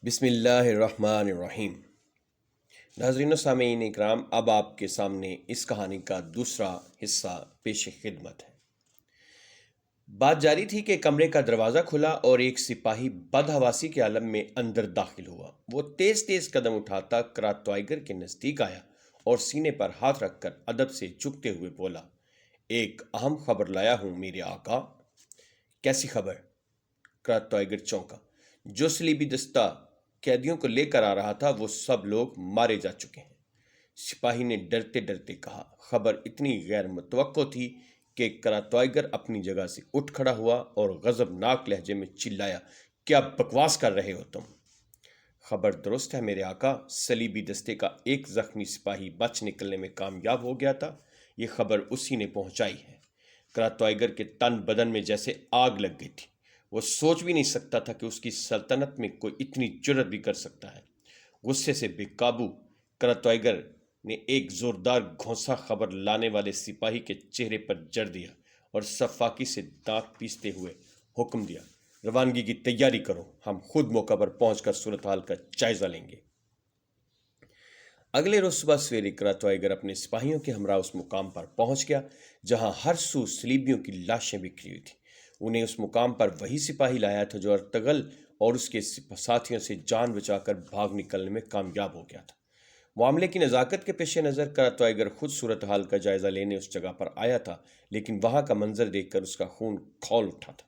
بسم اللہ الرحمن الرحیم۔ ناظرین و سامعین اکرام، اب آپ کے سامنے اس کہانی کا دوسرا حصہ پیش خدمت ہے۔ بات جاری تھی کہ کمرے کا دروازہ کھلا اور ایک سپاہی بدحواسی کے عالم میں اندر داخل ہوا۔ وہ تیز تیز قدم اٹھاتا کراتوائیگر کے نزدیک آیا اور سینے پر ہاتھ رکھ کر ادب سے جھکتے ہوئے بولا، ایک اہم خبر لایا ہوں میرے آقا۔ کیسی خبر؟ کراتوائیگر چونکا۔ جو صلیبی دستہ قیدیوں کو لے کر آ رہا تھا وہ سب لوگ مارے جا چکے ہیں۔ سپاہی نے ڈرتے ڈرتے کہا۔ خبر اتنی غیر متوقع تھی کہ کراتوائیگر اپنی جگہ سے اٹھ کھڑا ہوا اور غضبناک لہجے میں چلایا، کیا بکواس کر رہے ہو تم؟ خبر درست ہے میرے آقا، صلیبی دستے کا ایک زخمی سپاہی بچ نکلنے میں کامیاب ہو گیا تھا، یہ خبر اسی نے پہنچائی ہے۔ کراتوائیگر کے تن بدن میں جیسے آگ لگ گئی تھی۔ وہ سوچ بھی نہیں سکتا تھا کہ اس کی سلطنت میں کوئی اتنی جرت بھی کر سکتا ہے۔ غصے سے بے قابو کراتوائیگر نے ایک زوردار گھونسا خبر لانے والے سپاہی کے چہرے پر جڑ دیا اور سفاکی سے دانت پیستے ہوئے حکم دیا، روانگی کی تیاری کرو، ہم خود موقع پر پہنچ کر صورتحال کا جائزہ لیں گے۔ اگلے روز صبح سویرے کراتوائیگر اپنے سپاہیوں کے ہمراہ اس مقام پر پہنچ گیا جہاں ہر سو صلیبیوں کی لاشیں بکھری ہوئی تھیں۔ انہیں اس مقام پر وہی سپاہی لایا تھا جو ارطغرل اور اس کے ساتھیوں سے جان بچا کر بھاگ نکلنے میں کامیاب ہو گیا تھا۔ معاملے کی نزاکت کے پیش نظر کراتوائیگر خود صورتحال کا جائزہ لینے اس جگہ پر آیا تھا، لیکن وہاں کا منظر دیکھ کر اس کا خون کھول اٹھا تھا۔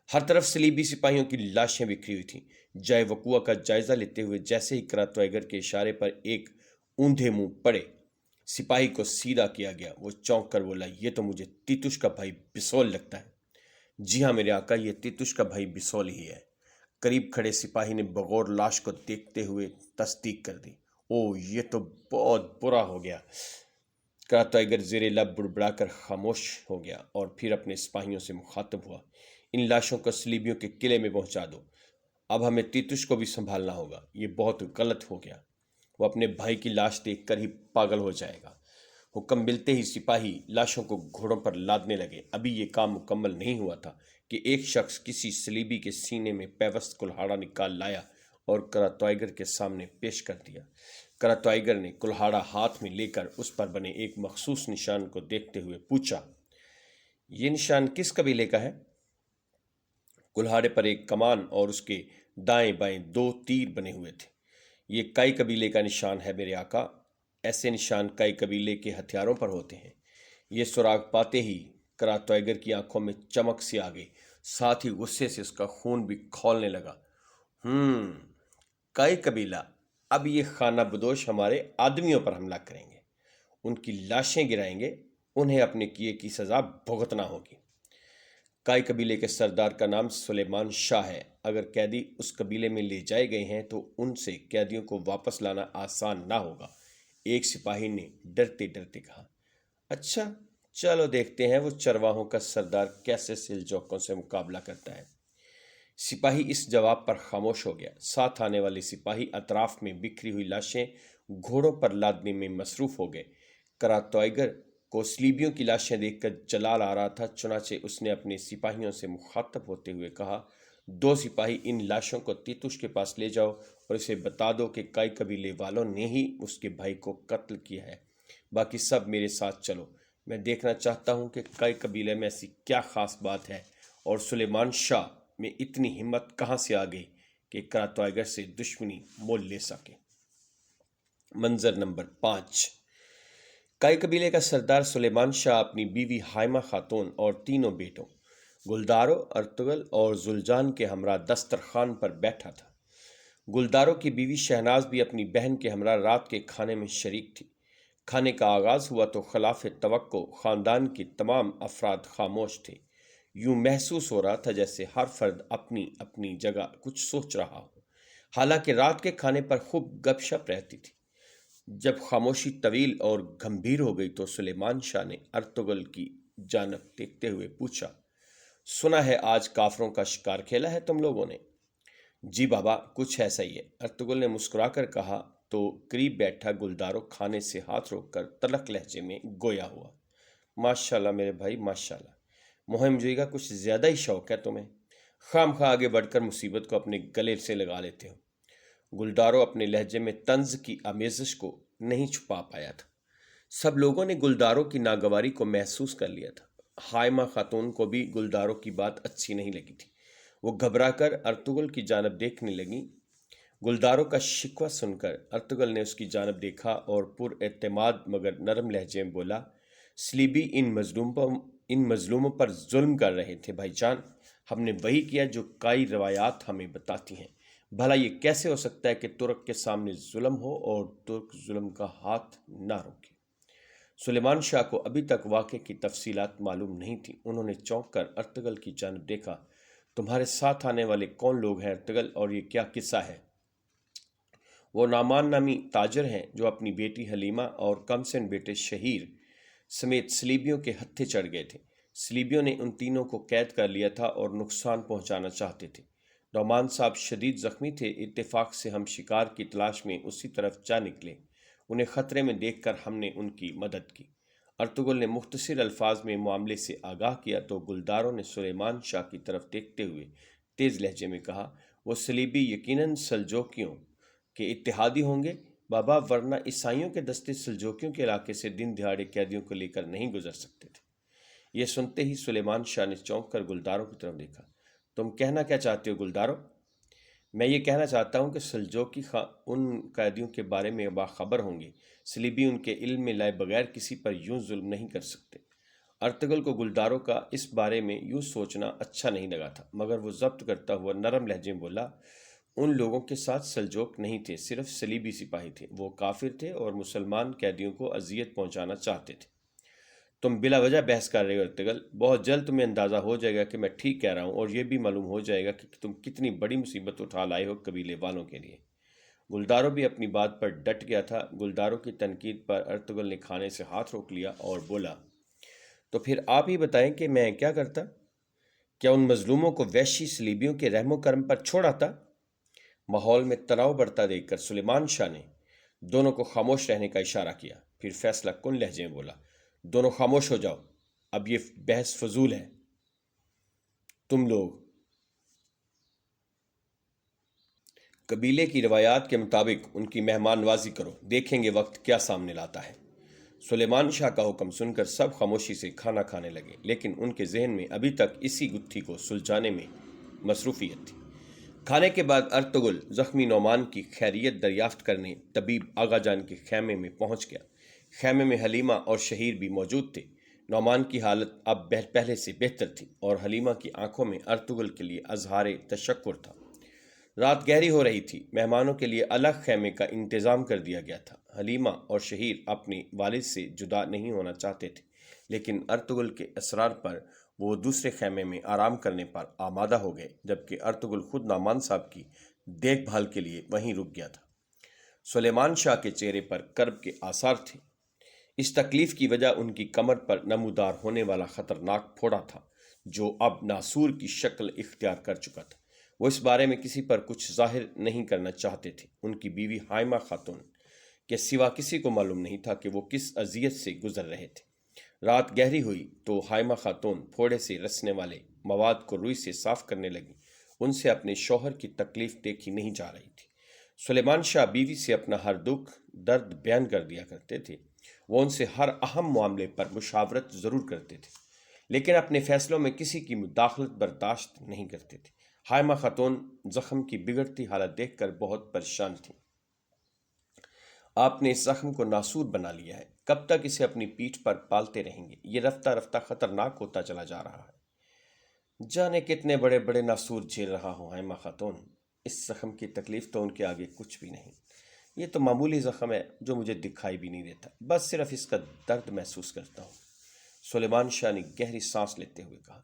ہر طرف صلیبی سپاہیوں کی لاشیں بکھری ہوئی تھیں۔ جائے وقوع کا جائزہ لیتے ہوئے جیسے ہی کراتوائیگر کے اشارے پر ایک اوندھے منہ پڑے سپاہی کو سیدھا کیا گیا، وہ چونک کر بولا، یہ تو مجھے تیتوش کا بھائی بسول لگتا ہے۔ جی ہاں میرے آقا، یہ تیتوش کا بھائی بسول ہی ہے۔ قریب کھڑے سپاہی نے بغور لاش کو دیکھتے ہوئے تصدیق کر دی۔ او، یہ تو بہت برا ہو گیا۔ کراتوائیگر زیر لب بڑبڑا کر خاموش ہو گیا اور پھر اپنے سپاہیوں سے مخاطب ہوا، ان لاشوں کو صلیبیوں کے قلعے میں پہنچا دو، اب ہمیں تیتوش کو بھی سنبھالنا ہوگا، یہ بہت غلط ہو گیا، وہ اپنے بھائی کی لاش دیکھ کر ہی پاگل ہو جائے گا۔ حکم ملتے ہی سپاہی لاشوں کو گھوڑوں پر لادنے لگے۔ ابھی یہ کام مکمل نہیں ہوا تھا کہ ایک شخص کسی صلیبی کے سینے میں پیوست کلہاڑا نکال لایا اور کراتوائیگر کے سامنے پیش کر دیا۔ کراتوائیگر نے کلہاڑا ہاتھ میں لے کر اس پر بنے ایک مخصوص نشان کو دیکھتے ہوئے پوچھا، یہ نشان کس قبیلے کا ہے؟ کلہاڑے پر ایک کمان اور اس کے دائیں بائیں 2 تیر بنے ہوئے تھے۔ یہ کئی قبیلے کا نشان ہے میرے آقا، ایسے نشان کئی قبیلے کے ہتھیاروں پر ہوتے ہیں۔ یہ سراغ پاتے ہی کراتوائیگر کی آنکھوں میں چمک سی آ گئی، ساتھ ہی غصے سے اس کا خون بھی کھولنے لگا۔ کئی قبیلہ، اب یہ خانہ بدوش ہمارے آدمیوں پر حملہ کریں گے، ان کی لاشیں گرائیں گے، انہیں اپنے کیے کی سزا بھگتنا ہوگی۔ کئی قبیلے کے سردار کا نام سلیمان شاہ ہے، اگر قیدی اس قبیلے میں لے جائے گئے ہیں تو ان سے قیدیوں کو واپس لانا آسان نہ ہوگا، ایک سپاہی نے ڈرتے ڈرتے کہا۔ اچھا، چلو دیکھتے ہیں وہ چرواہوں کا سردار کیسے سلجوقوں سے مقابلہ کرتا ہے۔ سپاہی اس جواب پر خاموش ہو گیا۔ ساتھ آنے والے سپاہی اطراف میں بکھری ہوئی لاشیں گھوڑوں پر لادنے میں مصروف ہو گئے۔ کراتوائیگر کو صلیبیوں کی لاشیں دیکھ کر جلال آ رہا تھا، چنانچہ اس نے اپنے سپاہیوں سے مخاطب ہوتے ہوئے کہا، 2 سپاہی ان لاشوں کو تیتوش کے پاس لے جاؤ اور اسے بتا دو کہ کئی قبیلے والوں نے ہی اس کے بھائی کو قتل کیا ہے، باقی سب میرے ساتھ چلو، میں دیکھنا چاہتا ہوں کہ کئی قبیلے میں ایسی کیا خاص بات ہے اور سلیمان شاہ میں اتنی ہمت کہاں سے آ گئی کہ کراتوائیگر سے دشمنی مول لے سکے۔ منظر نمبر 5۔ کئی قبیلے کا سردار سلیمان شاہ اپنی بیوی حائمہ خاتون اور 3 بیٹوں گلدارو، ارطغرل اور زلجان کے ہمراہ دسترخوان پر بیٹھا تھا۔ گلدارو کی بیوی شہناز بھی اپنی بہن کے ہمراہ رات کے کھانے میں شریک تھی۔ کھانے کا آغاز ہوا تو خلاف توقع خاندان کے تمام افراد خاموش تھے۔ یوں محسوس ہو رہا تھا جیسے ہر فرد اپنی اپنی جگہ کچھ سوچ رہا ہو، حالانکہ رات کے کھانے پر خوب گپ شپ رہتی تھی۔ جب خاموشی طویل اور گمبھیر ہو گئی تو سلیمان شاہ نے ارطغرل کی جانب دیکھتے ہوئے پوچھا، سنا ہے آج کافروں کا شکار کھیلا ہے تم لوگوں نے؟ جی بابا، کچھ ایسا ہی ہے، ارطغرل نے مسکرا کر کہا تو قریب بیٹھا گلدارو کھانے سے ہاتھ روک کر تلخ لہجے میں گویا ہوا، ماشاءاللہ میرے بھائی ماشاءاللہ، مہم جوئی کا کچھ زیادہ ہی شوق ہے تمہیں، خام خواہ آگے بڑھ کر مصیبت کو اپنے گلے سے لگا لیتے ہو۔ گلدارو اپنے لہجے میں طنز کی آمیزش کو نہیں چھپا پایا تھا۔ سب لوگوں نے گلدارو کی ناگواری کو محسوس کر لیا تھا۔ حائمہ خاتون کو بھی گلدارو کی بات اچھی نہیں لگی تھی۔ وہ گھبرا کر ارطغرل کی جانب دیکھنے لگیں۔ گلدارو کا شکوہ سن کر ارطغرل نے اس کی جانب دیکھا اور پر اعتماد مگر نرم لہجے میں بولا، سلیبی ان مظلوموں پر ظلم کر رہے تھے بھائی جان۔ ہم نے وہی کیا جو کئی روایات ہمیں بتاتی ہیں۔ بھلا یہ کیسے ہو سکتا ہے کہ ترک کے سامنے ظلم ہو اور ترک ظلم کا ہاتھ نہ روکے؟ سلیمان شاہ کو ابھی تک واقعے کی تفصیلات معلوم نہیں تھیں۔ انہوں نے چونک کر ارطغرل کی جانب دیکھا۔ تمہارے ساتھ آنے والے کون لوگ ہیں ارطغرل، اور یہ کیا قصہ ہے؟ وہ نعمان نامی تاجر ہیں جو اپنی بیٹی حلیمہ اور کمسن بیٹے شہیر سمیت سلیبیوں کے ہتھے چڑھ گئے تھے۔ سلیبیوں نے ان تینوں کو قید کر لیا تھا اور نقصان پہنچانا چاہتے تھے۔ نعمان صاحب شدید زخمی تھے۔ اتفاق سے ہم شکار کی تلاش میں اسی طرف جا نکلے۔ انہیں خطرے میں دیکھ کر ہم نے ان کی مدد کی۔ ارطغرل نے مختصر الفاظ میں معاملے سے آگاہ کیا تو گلدارو نے سلیمان شاہ کی طرف دیکھتے ہوئے تیز لہجے میں کہا، وہ سلیبی یقیناً سلجوکیوں کے اتحادی ہوں گے بابا، ورنہ عیسائیوں کے دستے سلجوکیوں کے علاقے سے دن دہاڑے قیدیوں کو لے کر نہیں گزر سکتے تھے۔ یہ سنتے ہی سلیمان شاہ نے چونک کر گلدارو کی طرف دیکھا۔ تم کہنا کیا چاہتے ہو گلدارو؟ میں یہ کہنا چاہتا ہوں کہ سلجوکی ان قیدیوں کے بارے میں باخبر ہوں گے۔ سلیبی ان کے علم میں لائے بغیر کسی پر یوں ظلم نہیں کر سکتے۔ ارطغرل کو گلدارو کا اس بارے میں یوں سوچنا اچھا نہیں لگا تھا، مگر وہ ضبط کرتا ہوا نرم لہجے میں بولا، ان لوگوں کے ساتھ سلجوک نہیں تھے، صرف سلیبی سپاہی تھے۔ وہ کافر تھے اور مسلمان قیدیوں کو اذیت پہنچانا چاہتے تھے۔ تم بلا وجہ بحث کر رہے ہو ارطغرل۔ بہت جلد تمہیں اندازہ ہو جائے گا کہ میں ٹھیک کہہ رہا ہوں، اور یہ بھی معلوم ہو جائے گا کہ تم کتنی بڑی مصیبت اٹھا لائے ہو قبیلے والوں کے لیے۔ گلدارو بھی اپنی بات پر ڈٹ گیا تھا۔ گلدارو کی تنقید پر ارطغرل نے کھانے سے ہاتھ روک لیا اور بولا، تو پھر آپ ہی بتائیں کہ میں کیا کرتا؟ کیا ان مظلوموں کو وحشی سلیبیوں کے رحم و کرم پر چھوڑ آتا؟ ماحول میں تناؤ بڑھتا دیکھ کر سلیمان شاہ نے دونوں کو خاموش رہنے کا اشارہ کیا، پھر فیصلہ کن لہجے میں بولا، دونوں خاموش ہو جاؤ، اب یہ بحث فضول ہے۔ تم لوگ قبیلے کی روایات کے مطابق ان کی مہمان نوازی کرو، دیکھیں گے وقت کیا سامنے لاتا ہے۔ سلیمان شاہ کا حکم سن کر سب خاموشی سے کھانا کھانے لگے، لیکن ان کے ذہن میں ابھی تک اسی گتھی کو سلجھانے میں مصروفیت تھی۔ کھانے کے بعد ارطغرل زخمی نعمان کی خیریت دریافت کرنے طبیب آغا جان کے خیمے میں پہنچ گیا۔ خیمے میں حلیمہ اور شہیر بھی موجود تھے۔ نعمان کی حالت اب پہلے سے بہتر تھی اور حلیمہ کی آنکھوں میں ارطغرل کے لیے اظہار تشکر تھا۔ رات گہری ہو رہی تھی۔ مہمانوں کے لیے الگ خیمے کا انتظام کر دیا گیا تھا۔ حلیمہ اور شہیر اپنے والد سے جدا نہیں ہونا چاہتے تھے، لیکن ارطغرل کے اصرار پر وہ دوسرے خیمے میں آرام کرنے پر آمادہ ہو گئے، جبکہ ارطغرل خود نعمان صاحب کی دیکھ بھال کے لیے وہیں رک گیا تھا۔ سلیمان شاہ کے چہرے پر کرب کے آثار تھے۔ اس تکلیف کی وجہ ان کی کمر پر نمودار ہونے والا خطرناک پھوڑا تھا، جو اب ناسور کی شکل اختیار کر چکا تھا۔ وہ اس بارے میں کسی پر کچھ ظاہر نہیں کرنا چاہتے تھے۔ ان کی بیوی حائمہ خاتون کے سوا کسی کو معلوم نہیں تھا کہ وہ کس اذیت سے گزر رہے تھے۔ رات گہری ہوئی تو حائمہ خاتون پھوڑے سے رسنے والے مواد کو روئی سے صاف کرنے لگی۔ ان سے اپنے شوہر کی تکلیف دیکھی نہیں جا رہی تھی۔ سلیمان شاہ بیوی سے اپنا ہر دکھ درد بیان کر دیا کرتے تھے۔ وہ ان سے ہر اہم معاملے پر مشاورت ضرور کرتے تھے، لیکن اپنے فیصلوں میں کسی کی مداخلت برداشت نہیں کرتے تھے۔ حائمہ خاتون زخم کی بگڑتی حالت دیکھ کر بہت پریشان تھیں۔ آپ نے اس زخم کو ناسور بنا لیا ہے، کب تک اسے اپنی پیٹھ پر پالتے رہیں گے؟ یہ رفتہ رفتہ خطرناک ہوتا چلا جا رہا ہے۔ جانے کتنے بڑے بڑے ناسور جھیل رہا ہوں حائمہ خاتون، اس زخم کی تکلیف تو ان کے آگے کچھ بھی نہیں۔ یہ تو معمولی زخم ہے جو مجھے دکھائی بھی نہیں دیتا، بس صرف اس کا درد محسوس کرتا ہوں۔ سلیمان شاہ نے گہری سانس لیتے ہوئے کہا،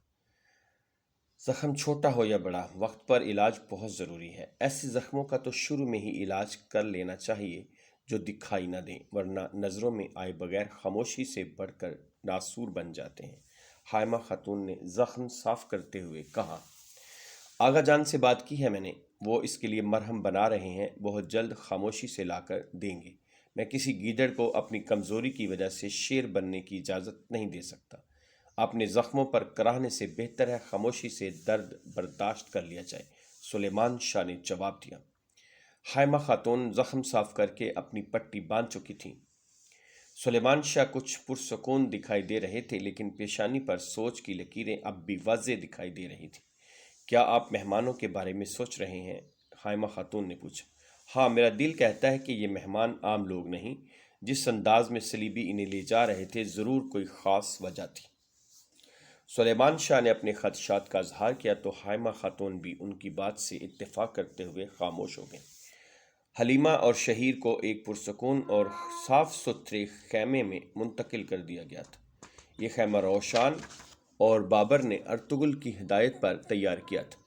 زخم چھوٹا ہو یا بڑا، وقت پر علاج بہت ضروری ہے۔ ایسے زخموں کا تو شروع میں ہی علاج کر لینا چاہیے جو دکھائی نہ دیں، ورنہ نظروں میں آئے بغیر خاموشی سے بڑھ کر ناسور بن جاتے ہیں۔ حائمہ خاتون نے زخم صاف کرتے ہوئے کہا، آغا جان سے بات کی ہے میں نے، وہ اس کے لیے مرہم بنا رہے ہیں، بہت جلد خاموشی سے لا کر دیں گے۔ میں کسی گیدڑ کو اپنی کمزوری کی وجہ سے شیر بننے کی اجازت نہیں دے سکتا۔ اپنے زخموں پر کراہنے سے بہتر ہے خاموشی سے درد برداشت کر لیا جائے، سلیمان شاہ نے جواب دیا۔ حائمہ خاتون زخم صاف کر کے اپنی پٹی باندھ چکی تھیں۔ سلیمان شاہ کچھ پرسکون دکھائی دے رہے تھے، لیکن پیشانی پر سوچ کی لکیریں اب بھی واضح دکھائی دے رہی تھیں۔ کیا آپ مہمانوں کے بارے میں سوچ رہے ہیں؟ حائمہ خاتون نے پوچھا۔ ہاں، میرا دل کہتا ہے کہ یہ مہمان عام لوگ نہیں۔ جس انداز میں سلیبی انہیں لے جا رہے تھے، ضرور کوئی خاص وجہ تھی۔ سلیمان شاہ نے اپنے خدشات کا اظہار کیا تو حائمہ خاتون بھی ان کی بات سے اتفاق کرتے ہوئے خاموش ہو گئیں۔ حلیمہ اور شہیر کو ایک پرسکون اور صاف ستھرے خیمے میں منتقل کر دیا گیا تھا۔ یہ خیمہ روشان اور بابر نے ارطغرل کی ہدایت پر تیار کیا تھا۔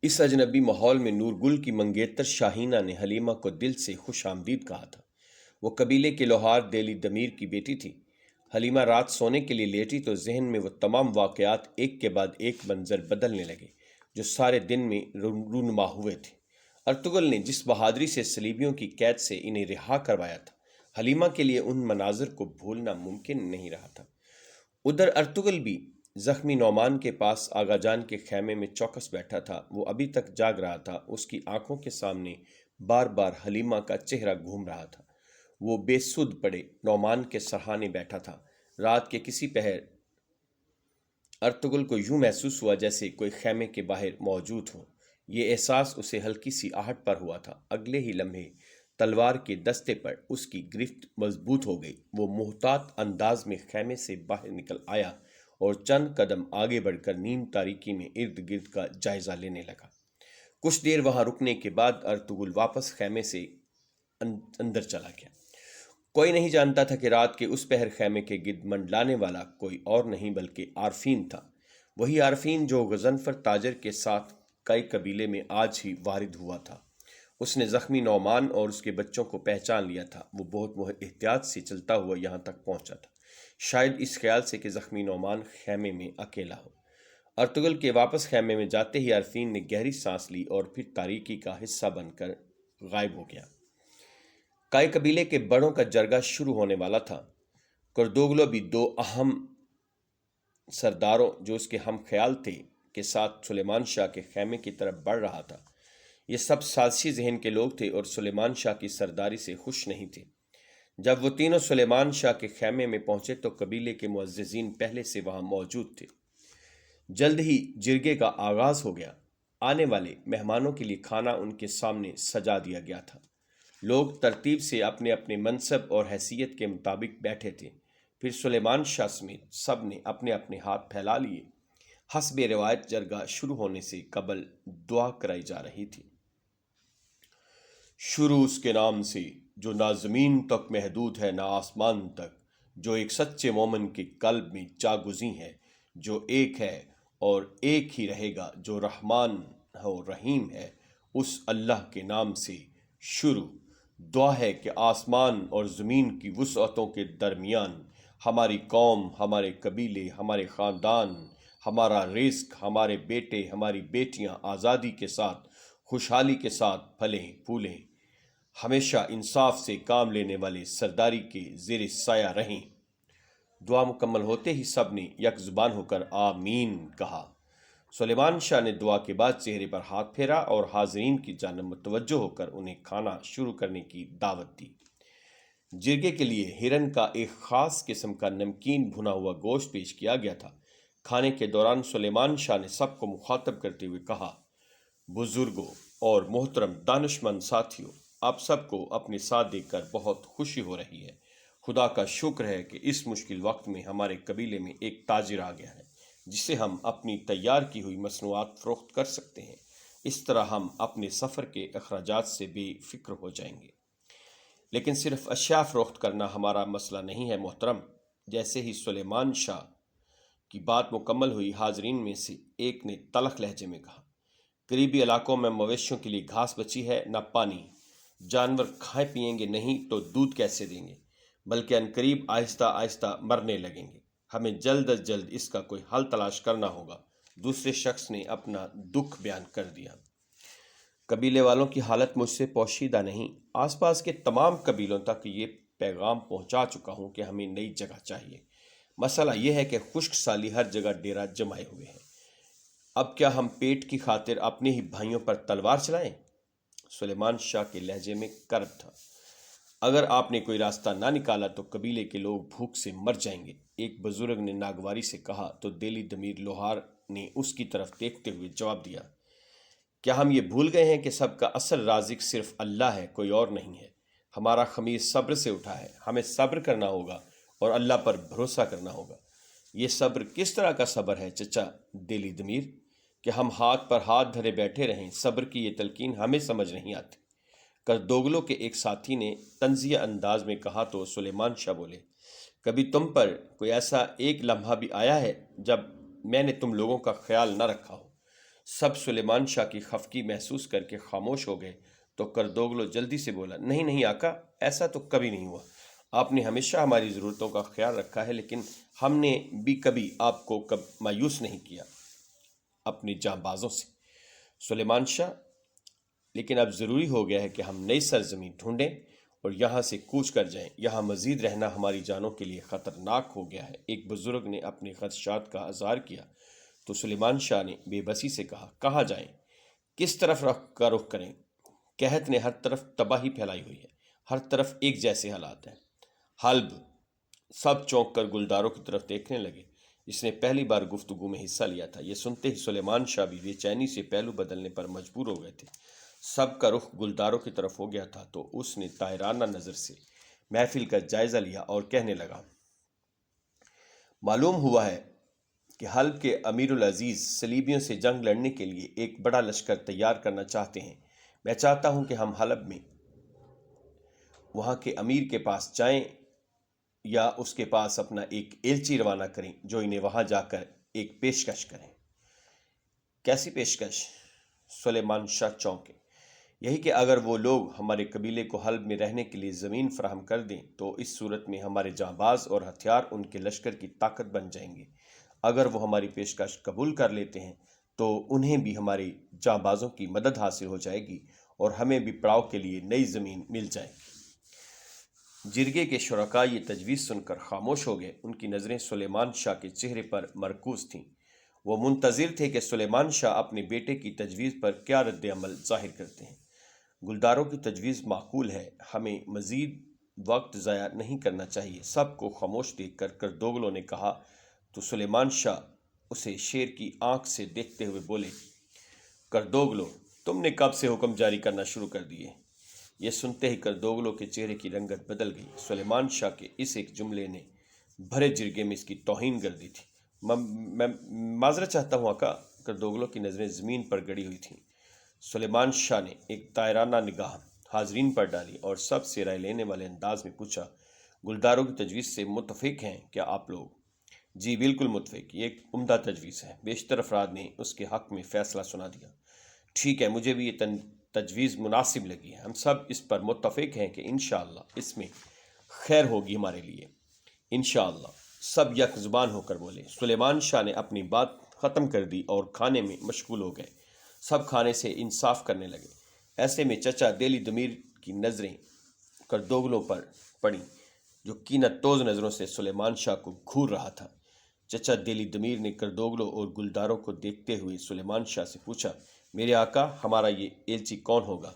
اس اجنبی ماحول میں نورگل کی منگیتر شاہینہ نے حلیمہ کو دل سے خوش آمدید کہا تھا۔ وہ قبیلے کے لوہار دیلی دمیر کی بیٹی تھی۔ حلیمہ رات سونے کے لیے لیٹی تو ذہن میں وہ تمام واقعات ایک کے بعد ایک منظر بدلنے لگے جو سارے دن میں رونما ہوئے تھے۔ ارطغرل نے جس بہادری سے صلیبیوں کی قید سے انہیں رہا کروایا تھا، حلیمہ کے لیے ان مناظر کو بھولنا ممکن نہیں رہا تھا۔ ادھر ارطغرل بھی زخمی نعمان کے پاس آغا جان کے خیمے میں چوکس بیٹھا تھا۔ وہ ابھی تک جاگ رہا تھا۔ اس کی آنکھوں کے سامنے بار بار حلیمہ کا چہرہ گھوم رہا تھا۔ وہ بے سود پڑے نعمان کے سرہانے بیٹھا تھا۔ رات کے کسی پہر ارطغرل کو یوں محسوس ہوا جیسے کوئی خیمے کے باہر موجود ہو۔ یہ احساس اسے ہلکی سی آہٹ پر ہوا تھا۔ اگلے ہی لمحے تلوار کے دستے پر اس کی گرفت مضبوط ہو گئی۔ وہ محتاط انداز میں خیمے سے باہر نکل آیا اور چند قدم آگے بڑھ کر نیم تاریکی میں ارد گرد کا جائزہ لینے لگا۔ کچھ دیر وہاں رکنے کے بعد ارطغرل واپس خیمے سے اندر چلا گیا۔ کوئی نہیں جانتا تھا کہ رات کے اس پہر خیمے کے گرد منڈلانے والا کوئی اور نہیں بلکہ عارفین تھا۔ وہی عارفین جو غضنفر تاجر کے ساتھ کئی قبیلے میں آج ہی وارد ہوا تھا۔ اس نے زخمی نعمان اور اس کے بچوں کو پہچان لیا تھا۔ وہ بہت احتیاط سے چلتا ہوا یہاں تک پہنچا تھا، شاید اس خیال سے کہ زخمی نعمان خیمے میں اکیلا ہو۔ ارطغرل کے واپس خیمے میں جاتے ہی عارفین نے گہری سانس لی اور پھر تاریکی کا حصہ بن کر غائب ہو گیا۔ کئی قبیلے کے بڑوں کا جرگہ شروع ہونے والا تھا۔ کردوگلو بھی دو اہم سرداروں جو اس کے ہم خیال تھے کے ساتھ سلیمان شاہ کے خیمے کی طرف بڑھ رہا تھا۔ یہ سب سازشی ذہن کے لوگ تھے اور سلیمان شاہ کی سرداری سے خوش نہیں تھے۔ جب وہ تینوں سلیمان شاہ کے خیمے میں پہنچے تو قبیلے کے معززین پہلے سے وہاں موجود تھے۔ جلد ہی جرگے کا آغاز ہو گیا۔ آنے والے مہمانوں کے لیے کھانا ان کے سامنے سجا دیا گیا تھا۔ لوگ ترتیب سے اپنے اپنے منصب اور حیثیت کے مطابق بیٹھے تھے۔ پھر سلیمان شاہ سمیت سب نے اپنے اپنے ہاتھ پھیلا لیے۔ حسب روایت جرگہ شروع ہونے سے قبل دعا کرائی جا رہی تھی۔ شروع اس کے نام سے جو نہ زمین تک محدود ہے نہ آسمان تک، جو ایک سچے مومن کے قلب میں جاگزیں ہے، جو ایک ہے اور ایک ہی رہے گا، جو رحمان و رحیم ہے، اس اللہ کے نام سے شروع۔ دعا ہے کہ آسمان اور زمین کی وسعتوں کے درمیان ہماری قوم، ہمارے قبیلے، ہمارے خاندان، ہمارا رزق، ہمارے بیٹے، ہماری بیٹیاں آزادی کے ساتھ، خوشحالی کے ساتھ پھلیں پھولیں، ہمیشہ انصاف سے کام لینے والے سرداری کے زیر سایہ رہیں۔ دعا مکمل ہوتے ہی سب نے یک زبان ہو کر آمین کہا۔ سلیمان شاہ نے دعا کے بعد چہرے پر ہاتھ پھیرا اور حاضرین کی جانب متوجہ ہو کر انہیں کھانا شروع کرنے کی دعوت دی۔ جرگے کے لیے ہرن کا ایک خاص قسم کا نمکین بھنا ہوا گوشت پیش کیا گیا تھا۔ کھانے کے دوران سلیمان شاہ نے سب کو مخاطب کرتے ہوئے کہا، بزرگوں اور محترم دانشمند ساتھیوں، آپ سب کو اپنے ساتھ دیکھ کر بہت خوشی ہو رہی ہے۔ خدا کا شکر ہے کہ اس مشکل وقت میں ہمارے قبیلے میں ایک تاجر آ گیا ہے جسے ہم اپنی تیار کی ہوئی مصنوعات فروخت کر سکتے ہیں۔ اس طرح ہم اپنے سفر کے اخراجات سے بے فکر ہو جائیں گے۔ لیکن صرف اشیاء فروخت کرنا ہمارا مسئلہ نہیں ہے محترم۔ جیسے ہی سلیمان شاہ کی بات مکمل ہوئی، حاضرین میں سے ایک نے تلخ لہجے میں کہا، قریبی علاقوں میں مویشیوں کے لیے گھاس بچی ہے، نہ پانی۔ جانور کھائیں پیئیں گے نہیں تو دودھ کیسے دیں گے، بلکہ عنقریب آہستہ آہستہ مرنے لگیں گے۔ ہمیں جلد از جلد اس کا کوئی حل تلاش کرنا ہوگا۔ دوسرے شخص نے اپنا دکھ بیان کر دیا۔ قبیلے والوں کی حالت مجھ سے پوشیدہ نہیں۔ آس پاس کے تمام قبیلوں تک یہ پیغام پہنچا چکا ہوں کہ ہمیں نئی جگہ چاہیے۔ مسئلہ یہ ہے کہ خشک سالی ہر جگہ ڈیرا جمائے ہوئے ہیں۔ اب کیا ہم پیٹ کی خاطر اپنے ہی بھائیوں پر تلوار چلائیں؟ سلیمان شاہ کے لہجے میں کرب تھا۔ اگر آپ نے کوئی راستہ نہ نکالا تو قبیلے کے لوگ بھوک سے مر جائیں گے، ایک بزرگ نے ناگواری سے کہا تو دلی دمیر لوہار نے اس کی طرف دیکھتے ہوئے جواب دیا، کیا ہم یہ بھول گئے ہیں کہ سب کا اصل رازق صرف اللہ ہے، کوئی اور نہیں ہے؟ ہمارا خمیر صبر سے اٹھا ہے، ہمیں صبر کرنا ہوگا اور اللہ پر بھروسہ کرنا ہوگا۔ یہ صبر کس طرح کا صبر ہے چچا دلی دمیر کہ ہم ہاتھ پر ہاتھ دھرے بیٹھے رہیں؟ صبر کی یہ تلقین ہمیں سمجھ نہیں آتی۔ کردوگلوں کے ایک ساتھی نے طنزیہ انداز میں کہا تو سلیمان شاہ بولے، کبھی تم پر کوئی ایسا ایک لمحہ بھی آیا ہے جب میں نے تم لوگوں کا خیال نہ رکھا ہو؟ سب سلیمان شاہ کی خفگی محسوس کر کے خاموش ہو گئے تو کردوگلو جلدی سے بولا، نہیں نہیں آقا، ایسا تو کبھی نہیں ہوا۔ آپ نے ہمیشہ ہماری ضرورتوں کا خیال رکھا ہے، لیکن ہم نے بھی کبھی آپ کو مایوس نہیں کیا اپنی جاں بازوں سے۔ سلیمان شاہ، لیکن اب ضروری ہو گیا ہے کہ ہم نئی سرزمین ڈھونڈیں اور یہاں سے کوچ کر جائیں، یہاں مزید رہنا ہماری جانوں کے لیے خطرناک ہو گیا ہے۔ ایک بزرگ نے اپنے خدشات کا اظہار کیا تو سلیمان شاہ نے بے بسی سے کہا، کہاں جائیں؟ کس طرف رخ کریں؟ قحط نے ہر طرف تباہی پھیلائی ہوئی ہے، ہر طرف ایک جیسے حالات ہیں۔ حلب۔ سب چونک کر گلداروں کی طرف دیکھنے لگے۔ اس نے پہلی بار گفتگو میں حصہ لیا تھا۔ یہ سنتے ہی سلیمان شاہ بھی بے چینی سے پہلو بدلنے پر مجبور ہو گئے تھے۔ سب کا رخ گلداروں کی طرف ہو گیا تھا تو اس نے طاہرانہ نظر سے محفل کا جائزہ لیا اور کہنے لگا، معلوم ہوا ہے کہ حلب کے امیر العزیز صلیبیوں سے جنگ لڑنے کے لیے ایک بڑا لشکر تیار کرنا چاہتے ہیں۔ میں چاہتا ہوں کہ ہم حلب میں وہاں کے امیر کے پاس جائیں یا اس کے پاس اپنا ایک ایلچی روانہ کریں جو انہیں وہاں جا کر ایک پیشکش کریں۔ کیسی پیشکش؟ سلیمان شاہ چونکے۔ یہی کہ اگر وہ لوگ ہمارے قبیلے کو حلب میں رہنے کے لیے زمین فراہم کر دیں تو اس صورت میں ہمارے جانباز اور ہتھیار ان کے لشکر کی طاقت بن جائیں گے۔ اگر وہ ہماری پیشکش قبول کر لیتے ہیں تو انہیں بھی ہماری جانبازوں کی مدد حاصل ہو جائے گی اور ہمیں بھی پڑاؤ کے لیے نئی زمین مل جائے گی۔ جرگے کے شرکاء یہ تجویز سن کر خاموش ہو گئے۔ ان کی نظریں سلیمان شاہ کے چہرے پر مرکوز تھیں۔ وہ منتظر تھے کہ سلیمان شاہ اپنے بیٹے کی تجویز پر کیا رد عمل ظاہر کرتے ہیں۔ گلداروں کی تجویز معقول ہے، ہمیں مزید وقت ضائع نہیں کرنا چاہیے۔ سب کو خاموش دیکھ کر کردوگلوں نے کہا تو سلیمان شاہ اسے شیر کی آنکھ سے دیکھتے ہوئے بولے، کردوگلو، تم نے کب سے حکم جاری کرنا شروع کر دیے؟ یہ سنتے ہی کردوگلو کے چہرے کی رنگت بدل گئی۔ سلیمان شاہ کے اس ایک جملے نے بھرے جرگے میں اس کی توہین کر دی تھی۔ میں معذرت چاہتا ہوں آقا۔ کردوگلو کی نظریں زمین پر گڑی ہوئی تھیں۔ سلیمان شاہ نے ایک طاہرانہ نگاہ حاضرین پر ڈالی اور سب سے رائے لینے والے انداز میں پوچھا، گلداروں کی تجویز سے متفق ہیں کیا آپ لوگ؟ جی بالکل متفق، یہ ایک عمدہ تجویز ہے۔ بیشتر افراد نے اس کے حق میں فیصلہ سنا دیا۔ ٹھیک ہے، مجھے بھی یہ تجویز مناسب لگی ہے۔ ہم سب اس پر متفق ہیں کہ انشاءاللہ اس میں خیر ہوگی ہمارے لیے۔ انشاءاللہ، سب یک زبان ہو کر بولے۔ سلیمان شاہ نے اپنی بات ختم کر دی اور کھانے میں مشغول ہو گئے۔ سب کھانے سے انصاف کرنے لگے۔ ایسے میں چچا دلی دمیر کی نظریں کردوگلوں پر پڑیں جو کینت توز نظروں سے سلیمان شاہ کو گھور رہا تھا۔ چچا دلی دمیر نے کردوگلوں اور گلداروں کو دیکھتے ہوئے سلیمان شاہ سے پوچھا، میرے آقا، ہمارا یہ ایلچی کون ہوگا؟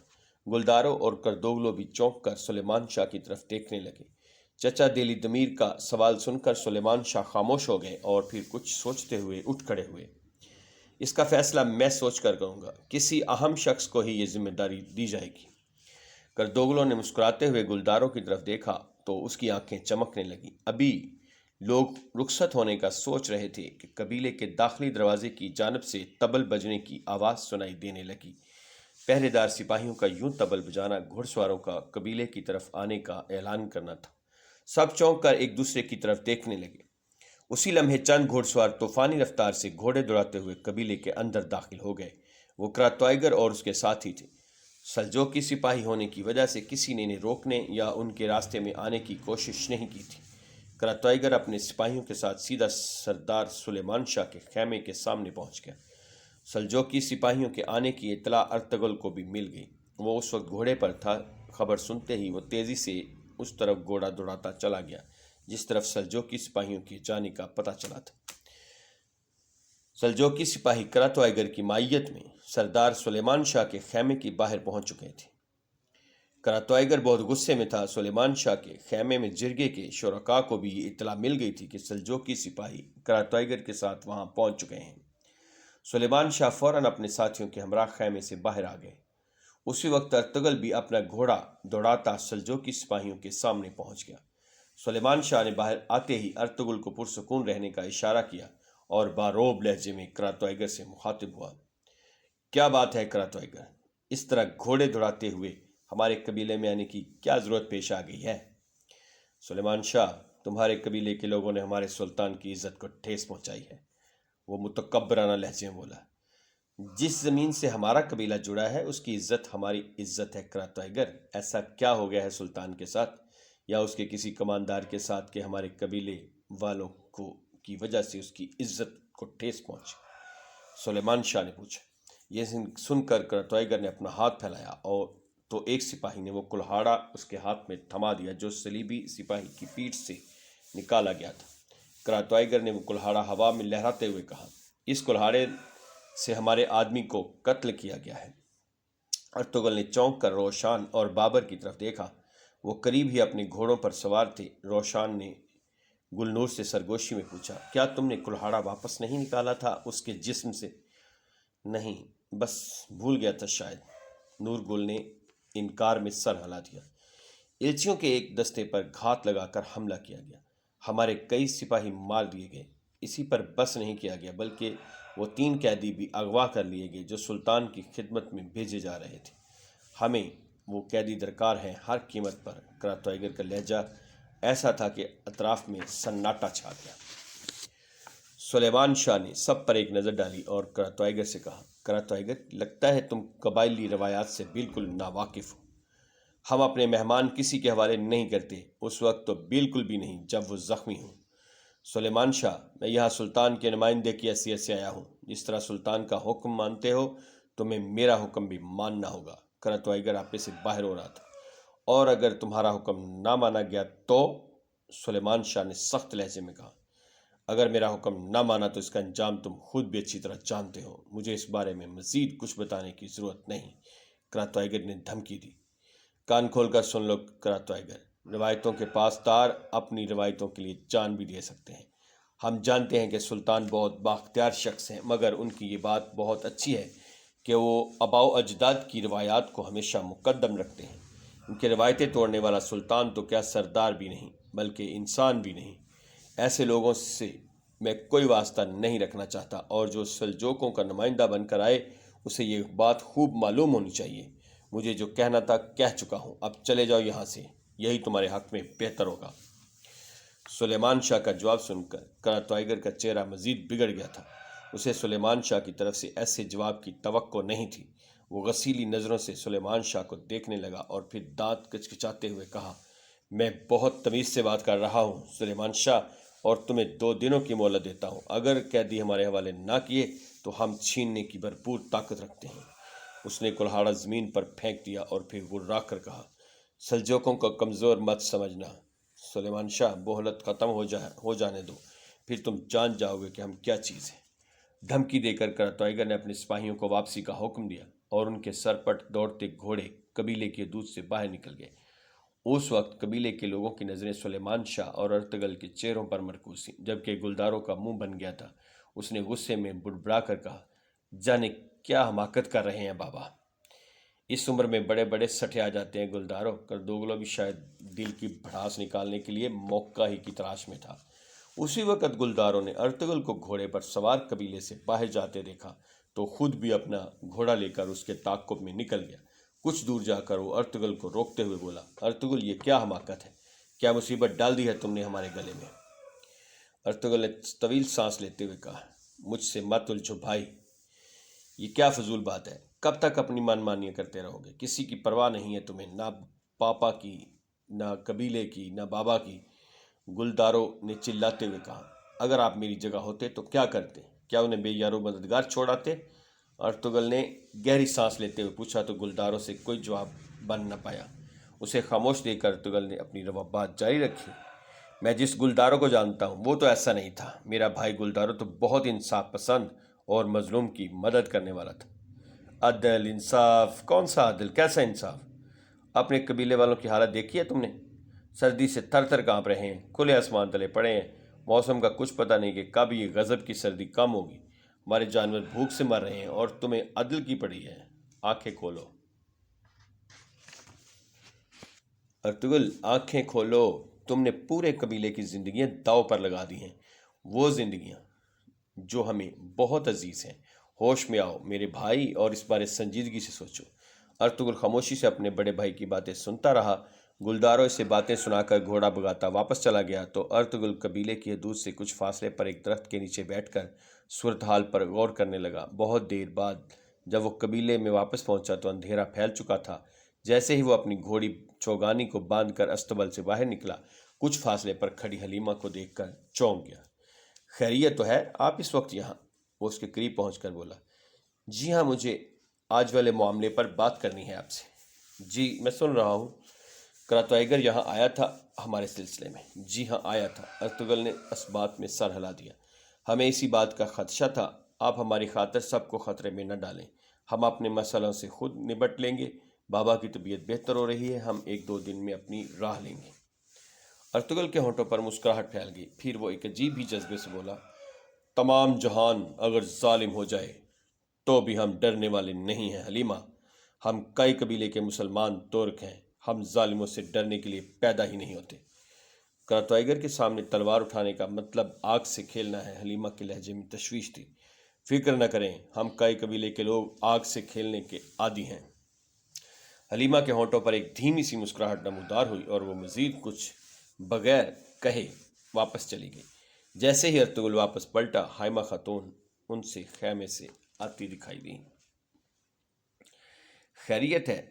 گلداروں اور کردوگلوں بھی چونک کر سلیمان شاہ کی طرف دیکھنے لگے۔ چچا دلی دمیر کا سوال سن کر سلیمان شاہ خاموش ہو گئے اور پھر کچھ سوچتے ہوئے اٹھ کھڑے ہوئے۔ اس کا فیصلہ میں سوچ کر کروں گا، کسی اہم شخص کو ہی یہ ذمہ داری دی جائے گی۔ کردوگلوں نے مسکراتے ہوئے گلداروں کی طرف دیکھا تو اس کی آنکھیں چمکنے لگیں۔ ابھی لوگ رخصت ہونے کا سوچ رہے تھے کہ قبیلے کے داخلی دروازے کی جانب سے طبل بجنے کی آواز سنائی دینے لگی۔ پہرے دار سپاہیوں کا یوں طبل بجانا گھڑ سواروں کا قبیلے کی طرف آنے کا اعلان کرنا تھا۔ سب چونک کر ایک دوسرے کی طرف دیکھنے لگے۔ اسی لمحے چند گھوڑ سوار طوفانی رفتار سے گھوڑے دوڑاتے ہوئے قبیلے کے اندر داخل ہو گئے۔ وہ کراتوائیگر اور اس کے ساتھی تھے۔ سلجوقی سپاہی ہونے کی وجہ سے کسی نے انہیں روکنے یا ان کے راستے میں آنے کی کوشش نہیں کی تھی۔ کراتوائیگر اپنے سپاہیوں کے ساتھ سیدھا سردار سلیمان شاہ کے خیمے کے سامنے پہنچ گیا۔ سلجوقی سپاہیوں کے آنے کی اطلاع ارطغرل کو بھی مل گئی۔ وہ اس وقت گھوڑے پر تھا۔ خبر سنتے ہی وہ تیزی سے اس طرف گھوڑا دوڑاتا چلا گیا جس طرف سلجوقی سپاہیوں کے جانے کا پتہ چلا تھا۔ سلجوقی سپاہی کراتوائیگر کی مائیت میں سردار سلیمان شاہ کے خیمے کی باہر پہنچ چکے تھے۔ کراتوائیگر بہت غصے میں تھا۔ سلیمان شاہ کے خیمے میں جرگے کے شرکاء کو بھی یہ اطلاع مل گئی تھی کہ سلجوقی سپاہی کراتوائیگر کے ساتھ وہاں پہنچ چکے ہیں۔ سلیمان شاہ فوراً اپنے ساتھیوں کے ہمراہ خیمے سے باہر آ گئے۔ اسی وقت ارطغرل بھی اپنا گھوڑا دوڑاتا سلجوقی سپاہیوں کے سامنے پہنچ گیا۔ سلیمان شاہ نے باہر آتے ہی ارطغرل کو پرسکون رہنے کا اشارہ کیا اور باروب لہجے میں کراتوائیگر سے مخاطب ہوا۔ کیا بات ہے کراتوائیگر، اس طرح گھوڑے دوڑاتے ہوئے ہمارے قبیلے میں آنے کی کیا ضرورت پیش آ گئی ہے؟ سلیمان شاہ، تمہارے قبیلے کے لوگوں نے ہمارے سلطان کی عزت کو ٹھیس پہنچائی ہے، وہ متکبرانہ لہجے میں بولا۔ جس زمین سے ہمارا قبیلہ جڑا ہے اس کی عزت ہماری عزت ہے کراتوائیگر۔ ایسا کیا ہو گیا ہے سلطان کے ساتھ یا اس کے کسی کماندار کے ساتھ کہ ہمارے قبیلے والوں کو کی وجہ سے اس کی عزت کو ٹھیس پہنچی؟ سلیمان شاہ نے پوچھا۔ یہ سن کر کراتوائیگر نے اپنا ہاتھ پھیلایا اور تو ایک سپاہی نے وہ کلہاڑا اس کے ہاتھ میں تھما دیا جو صلیبی سپاہی کی پیٹھ سے نکالا گیا تھا۔ کراتوائیگر نے وہ کلہاڑا ہوا میں لہراتے ہوئے کہا، اس کلہاڑے سے ہمارے آدمی کو قتل کیا گیا ہے۔ ارطغرل نے چونک کر روشان اور بابر کی طرف دیکھا۔ وہ قریب ہی اپنے گھوڑوں پر سوار تھے۔ روشان نے گلنور سے سرگوشی میں پوچھا، کیا تم نے کلہاڑا واپس نہیں نکالا تھا اس کے جسم سے؟ نہیں، بس بھول گیا تھا شاید۔ نور گل نے انکار میں سر ہلا دیا۔ ایلچیوں کے ایک دستے پر گھات لگا کر حملہ کیا گیا، ہمارے کئی سپاہی مار دیے گئے۔ اسی پر بس نہیں کیا گیا بلکہ وہ 3 قیدی بھی اغوا کر لیے گئے جو سلطان کی خدمت میں بھیجے جا رہے تھے۔ ہمیں وہ قیدی درکار ہیں ہر قیمت پر۔ کراتوائیگر کا لہجہ ایسا تھا کہ اطراف میں سناٹا چھا گیا۔ سلیمان شاہ نے سب پر ایک نظر ڈالی اور کراتوائیگر سے کہا، کراتوائیگر، لگتا ہے تم قبائلی روایات سے بالکل ناواقف ہو۔ ہم اپنے مہمان کسی کے حوالے نہیں کرتے، اس وقت تو بالکل بھی نہیں جب وہ زخمی ہوں۔ سلیمان شاہ، میں یہاں سلطان کے نمائندے کی حیثیت سے آیا ہوں۔ جس طرح سلطان کا حکم مانتے ہو تمہیں میرا حکم بھی ماننا ہوگا۔ کراتوائیگر آپے سے باہر ہو رہا تھا۔ اور اگر تمہارا حکم نہ مانا گیا تو؟ سلیمان شاہ نے سخت لہجے میں کہا، اگر میرا حکم نہ مانا تو اس کا انجام تم خود بھی اچھی طرح جانتے ہو۔ مجھے اس بارے میں مزید کچھ بتانے کی ضرورت نہیں، کراتوائیگر نے دھمکی دی۔ کان کھول کر سن لو کراتوائیگر، روایتوں کے پاسدار اپنی روایتوں کے لیے جان بھی دے سکتے ہیں۔ ہم جانتے ہیں کہ سلطان بہت بااختیار شخص ہیں، مگر ان کی یہ بات بہت اچھی ہے کہ وہ آباء و اجداد کی روایات کو ہمیشہ مقدم رکھتے ہیں۔ ان کی روایتیں توڑنے والا سلطان تو کیا سردار بھی نہیں بلکہ انسان بھی نہیں۔ ایسے لوگوں سے میں کوئی واسطہ نہیں رکھنا چاہتا، اور جو سلجوقوں کا نمائندہ بن کر آئے اسے یہ بات خوب معلوم ہونی چاہیے۔ مجھے جو کہنا تھا کہہ چکا ہوں، اب چلے جاؤ یہاں سے، یہی تمہارے حق میں بہتر ہوگا۔ سلیمان شاہ کا جواب سن کر کراتوائیگر کا چہرہ مزید بگڑ گیا تھا۔ اسے سلیمان شاہ کی طرف سے ایسے جواب کی توقع نہیں تھی۔ وہ غسیلی نظروں سے سلیمان شاہ کو دیکھنے لگا اور پھر دانت کچکچاتے ہوئے کہا، میں بہت تمیز سے بات کر رہا ہوں سلیمان شاہ، اور تمہیں 2 دنوں کی مہلت دیتا ہوں۔ اگر قیدی ہمارے حوالے نہ کیے تو ہم چھیننے کی بھرپور طاقت رکھتے ہیں۔ اس نے کلہاڑا زمین پر پھینک دیا اور پھر گررا کر کہا، سلجوقوں کو کمزور مت سمجھنا سلیمان شاہ، مہلت ختم ہو جانے دو، پھر تم جان جاؤ گے کہ ہم کیا چیز ہیں۔ دھمکی دے کر کراتوائیگر نے اپنے سپاہیوں کو واپسی کا حکم دیا اور ان کے سرپٹ دوڑتے گھوڑے قبیلے کے حدود سے باہر نکل گئے۔ اس وقت قبیلے کے لوگوں کی نظریں سلیمان شاہ اور ارطغرل کے چہروں پر مرکوز تھیں، جبکہ گلداروں کا منہ بن گیا تھا۔ اس نے غصے میں بڑبڑا کر کہا، جانے کیا حماقت کر رہے ہیں بابا، اس عمر میں بڑے بڑے سٹھے آ جاتے ہیں گلداروں۔ کردوگلو بھی شاید دل کی بھڑاس نکالنے کے لیے موقع ہی کی تلاش میں تھا۔ اسی وقت گلداروں نے ارطغرل کو گھوڑے پر سوار قبیلے سے باہر جاتے دیکھا تو خود بھی اپنا گھوڑا لے کر اس کے تعاقب میں نکل گیا۔ کچھ دور جا کر وہ ارطغرل کو روکتے ہوئے بولا، ارطغرل، یہ کیا حماقت ہے؟ کیا مصیبت ڈال دی ہے تم نے ہمارے گلے میں؟ ارطغرل نے طویل سانس لیتے ہوئے کہا، مجھ سے مت الجھو بھائی، یہ کیا فضول بات ہے؟ کب تک اپنی من مانیاں کرتے رہو گے؟ کسی کی پرواہ نہیں ہے تمہیں، نہ پاپا کی، نہ قبیلے کی، نہ بابا کی۔ گلداروں نے چلاتے ہوئے کہا، اگر آپ میری جگہ ہوتے تو کیا کرتے؟ کیا انہیں بے یارو مددگار چھوڑاتے؟ ارطغرل نے گہری سانس لیتے ہوئے پوچھا تو گلداروں سے کوئی جواب بن نہ پایا۔ اسے خاموش دیکھ کر ارطغرل نے اپنی بات جاری رکھی، میں جس گلداروں کو جانتا ہوں وہ تو ایسا نہیں تھا۔ میرا بھائی گلدارو تو بہت انصاف پسند اور مظلوم کی مدد کرنے والا تھا۔ عدل، انصاف، کون سا عدل، کیسا انصاف؟ اپنے قبیلے والوں کی حالت دیکھی ہے تم نے؟ سردی سے تھر تھر کانپ رہے ہیں، کھلے آسمان تلے پڑے ہیں، موسم کا کچھ پتہ نہیں کہ کب یہ غضب کی سردی کم ہوگی۔ ہمارے جانور بھوک سے مر رہے ہیں اور تمہیں عدل کی پڑی ہے۔ آنکھیں کھولو ارطغرل، آنکھیں کھولو، تم نے پورے قبیلے کی زندگیاں داؤ پر لگا دی ہیں، وہ زندگیاں جو ہمیں بہت عزیز ہیں۔ ہوش میں آؤ میرے بھائی اور اس بارے سنجیدگی سے سوچو۔ ارطغرل خاموشی سے اپنے بڑے بھائی کی باتیں سنتا رہا۔ گلدارو اسے باتیں سنا کر گھوڑا بگاتا واپس چلا گیا تو ارطغرل قبیلے کی حدود سے کچھ فاصلے پر ایک درخت کے نیچے بیٹھ کر صورتحال پر غور کرنے لگا۔ بہت دیر بعد جب وہ قبیلے میں واپس پہنچا تو اندھیرا پھیل چکا تھا۔ جیسے ہی وہ اپنی گھوڑی چوگانی کو باندھ کر استبل سے باہر نکلا، کچھ فاصلے پر کھڑی حلیمہ کو دیکھ کر چونک گیا۔ خیریت تو ہے آپ اس وقت یہاں؟ وہ اس کے قریب پہنچ کر بولا۔ جی ہاں، مجھے آج والے معاملے پر بات کرنی ہے آپ سے۔ جی میں سن رہا ہوں۔ کراتائیگر یہاں آیا تھا ہمارے سلسلے میں؟ جی ہاں آیا تھا۔ ارطغرل نے اس بات میں سر ہلا دیا۔ ہمیں اسی بات کا خدشہ تھا۔ آپ ہماری خاطر سب کو خطرے میں نہ ڈالیں، ہم اپنے مسئلوں سے خود نبٹ لیں گے۔ بابا کی طبیعت بہتر ہو رہی ہے، ہم 1-2 دن میں اپنی راہ لیں گے۔ ارطغرل کے ہونٹوں پر مسکراہٹ پھیل گئی، پھر وہ ایک عجیب ہی جذبے سے بولا، تمام جہان اگر ظالم ہو جائے تو بھی ہم ڈرنے والے نہیں ہیں حلیمہ۔ ہم کئی قبیلے کے مسلمان ترک ہیں، ہم ظالموں سے ڈرنے کے لیے پیدا ہی نہیں ہوتے۔ کراتائیگر کے سامنے تلوار اٹھانے کا مطلب آگ سے کھیلنا ہے۔ حلیمہ کے لہجے میں تشویش تھی۔ فکر نہ کریں، ہم کئی قبیلے کے لوگ آگ سے کھیلنے کے عادی ہیں۔ حلیمہ کے ہونٹوں پر ایک دھیمی سی مسکراہٹ نمودار ہوئی اور وہ مزید کچھ بغیر کہے واپس چلی گئی۔ جیسے ہی ارطغرل واپس پلٹا، حلیمہ خاتون ان سے خیمے سے آتی دکھائی دی۔ خیریت ہے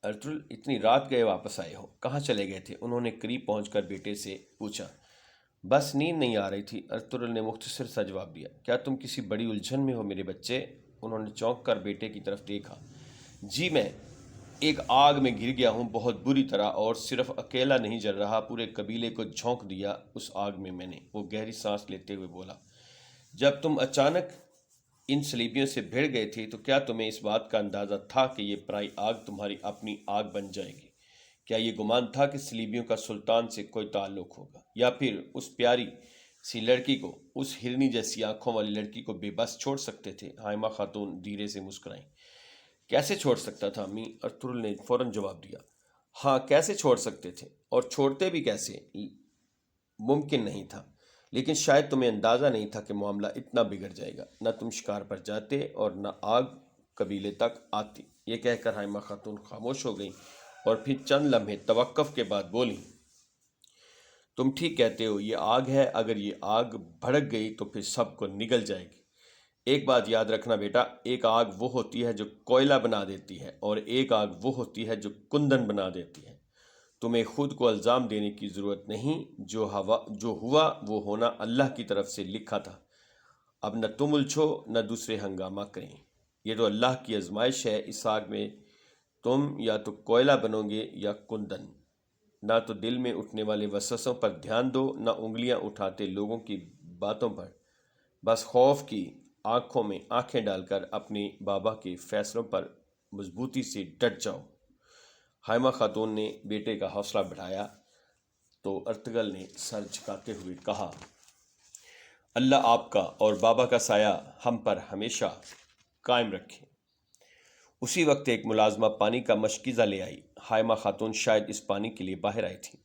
ارطغرل، اتنی رات گئے واپس آئے ہو، کہاں چلے گئے تھے؟ انہوں نے قریب پہنچ کر بیٹے سے پوچھا۔ بس نیند نہیں آ رہی تھی، ارطغرل نے مختصر سا جواب دیا۔ کیا تم کسی بڑی الجھن میں ہو میرے بچے؟ انہوں نے چونک کر بیٹے کی طرف دیکھا۔ جی میں ایک آگ میں گر گیا ہوں، بہت بری طرح، اور صرف اکیلا نہیں جل رہا، پورے قبیلے کو جھونک دیا اس آگ میں نے۔ وہ گہری سانس لیتے ہوئے بولا۔ جب تم اچانک ان صلیبیوں سے بھیڑ گئے تھے تو کیا تمہیں اس بات کا اندازہ تھا کہ یہ پرائی آگ تمہاری اپنی آگ بن جائے گی؟ کیا یہ گمان تھا کہ صلیبیوں کا سلطان سے کوئی تعلق ہوگا، یا پھر اس پیاری سی لڑکی کو، اس ہرنی جیسی آنکھوں والی لڑکی کو بے بس چھوڑ سکتے تھے؟ حلیمہ خاتون دھیرے سے مسکرائیں۔ کیسے چھوڑ سکتا تھا امی؟ ارطغرل نے فوراً جواب دیا۔ ہاں کیسے چھوڑ سکتے تھے، اور چھوڑتے بھی کیسے؟ ممکن نہیں تھا، لیکن شاید تمہیں اندازہ نہیں تھا کہ معاملہ اتنا بگڑ جائے گا۔ نہ تم شکار پر جاتے اور نہ آگ قبیلے تک آتی۔ یہ کہہ کر حلیمہ خاتون خاموش ہو گئیں اور پھر چند لمحے توقف کے بعد بولی، تم ٹھیک کہتے ہو، یہ آگ ہے، اگر یہ آگ بھڑک گئی تو پھر سب کو نگل جائے گی۔ ایک بات یاد رکھنا بیٹا، ایک آگ وہ ہوتی ہے جو کوئلہ بنا دیتی ہے، اور ایک آگ وہ ہوتی ہے جو کندن بنا دیتی ہے۔ تمہیں خود کو الزام دینے کی ضرورت نہیں، جو ہوا وہ ہونا اللہ کی طرف سے لکھا تھا۔ اب نہ تم الجھو نہ دوسرے ہنگامہ کریں، یہ تو اللہ کی آزمائش ہے۔ اس آگ میں تم یا تو کوئلہ بنو گے یا کندن۔ نہ تو دل میں اٹھنے والے وسوسوں پر دھیان دو، نہ انگلیاں اٹھاتے لوگوں کی باتوں پر، بس خوف کی آنکھوں میں آنکھیں ڈال کر اپنے بابا کے فیصلوں پر مضبوطی سے ڈٹ جاؤ۔ حلیمہ خاتون نے بیٹے کا حوصلہ بڑھایا تو ارطغرل نے سر جھکاتے ہوئے کہا، اللہ آپ کا اور بابا کا سایہ ہم پر ہمیشہ قائم رکھے۔ اسی وقت ایک ملازمہ پانی کا مشکیزہ لے آئی۔ حلیمہ خاتون شاید اس پانی کے لیے باہر آئی تھی۔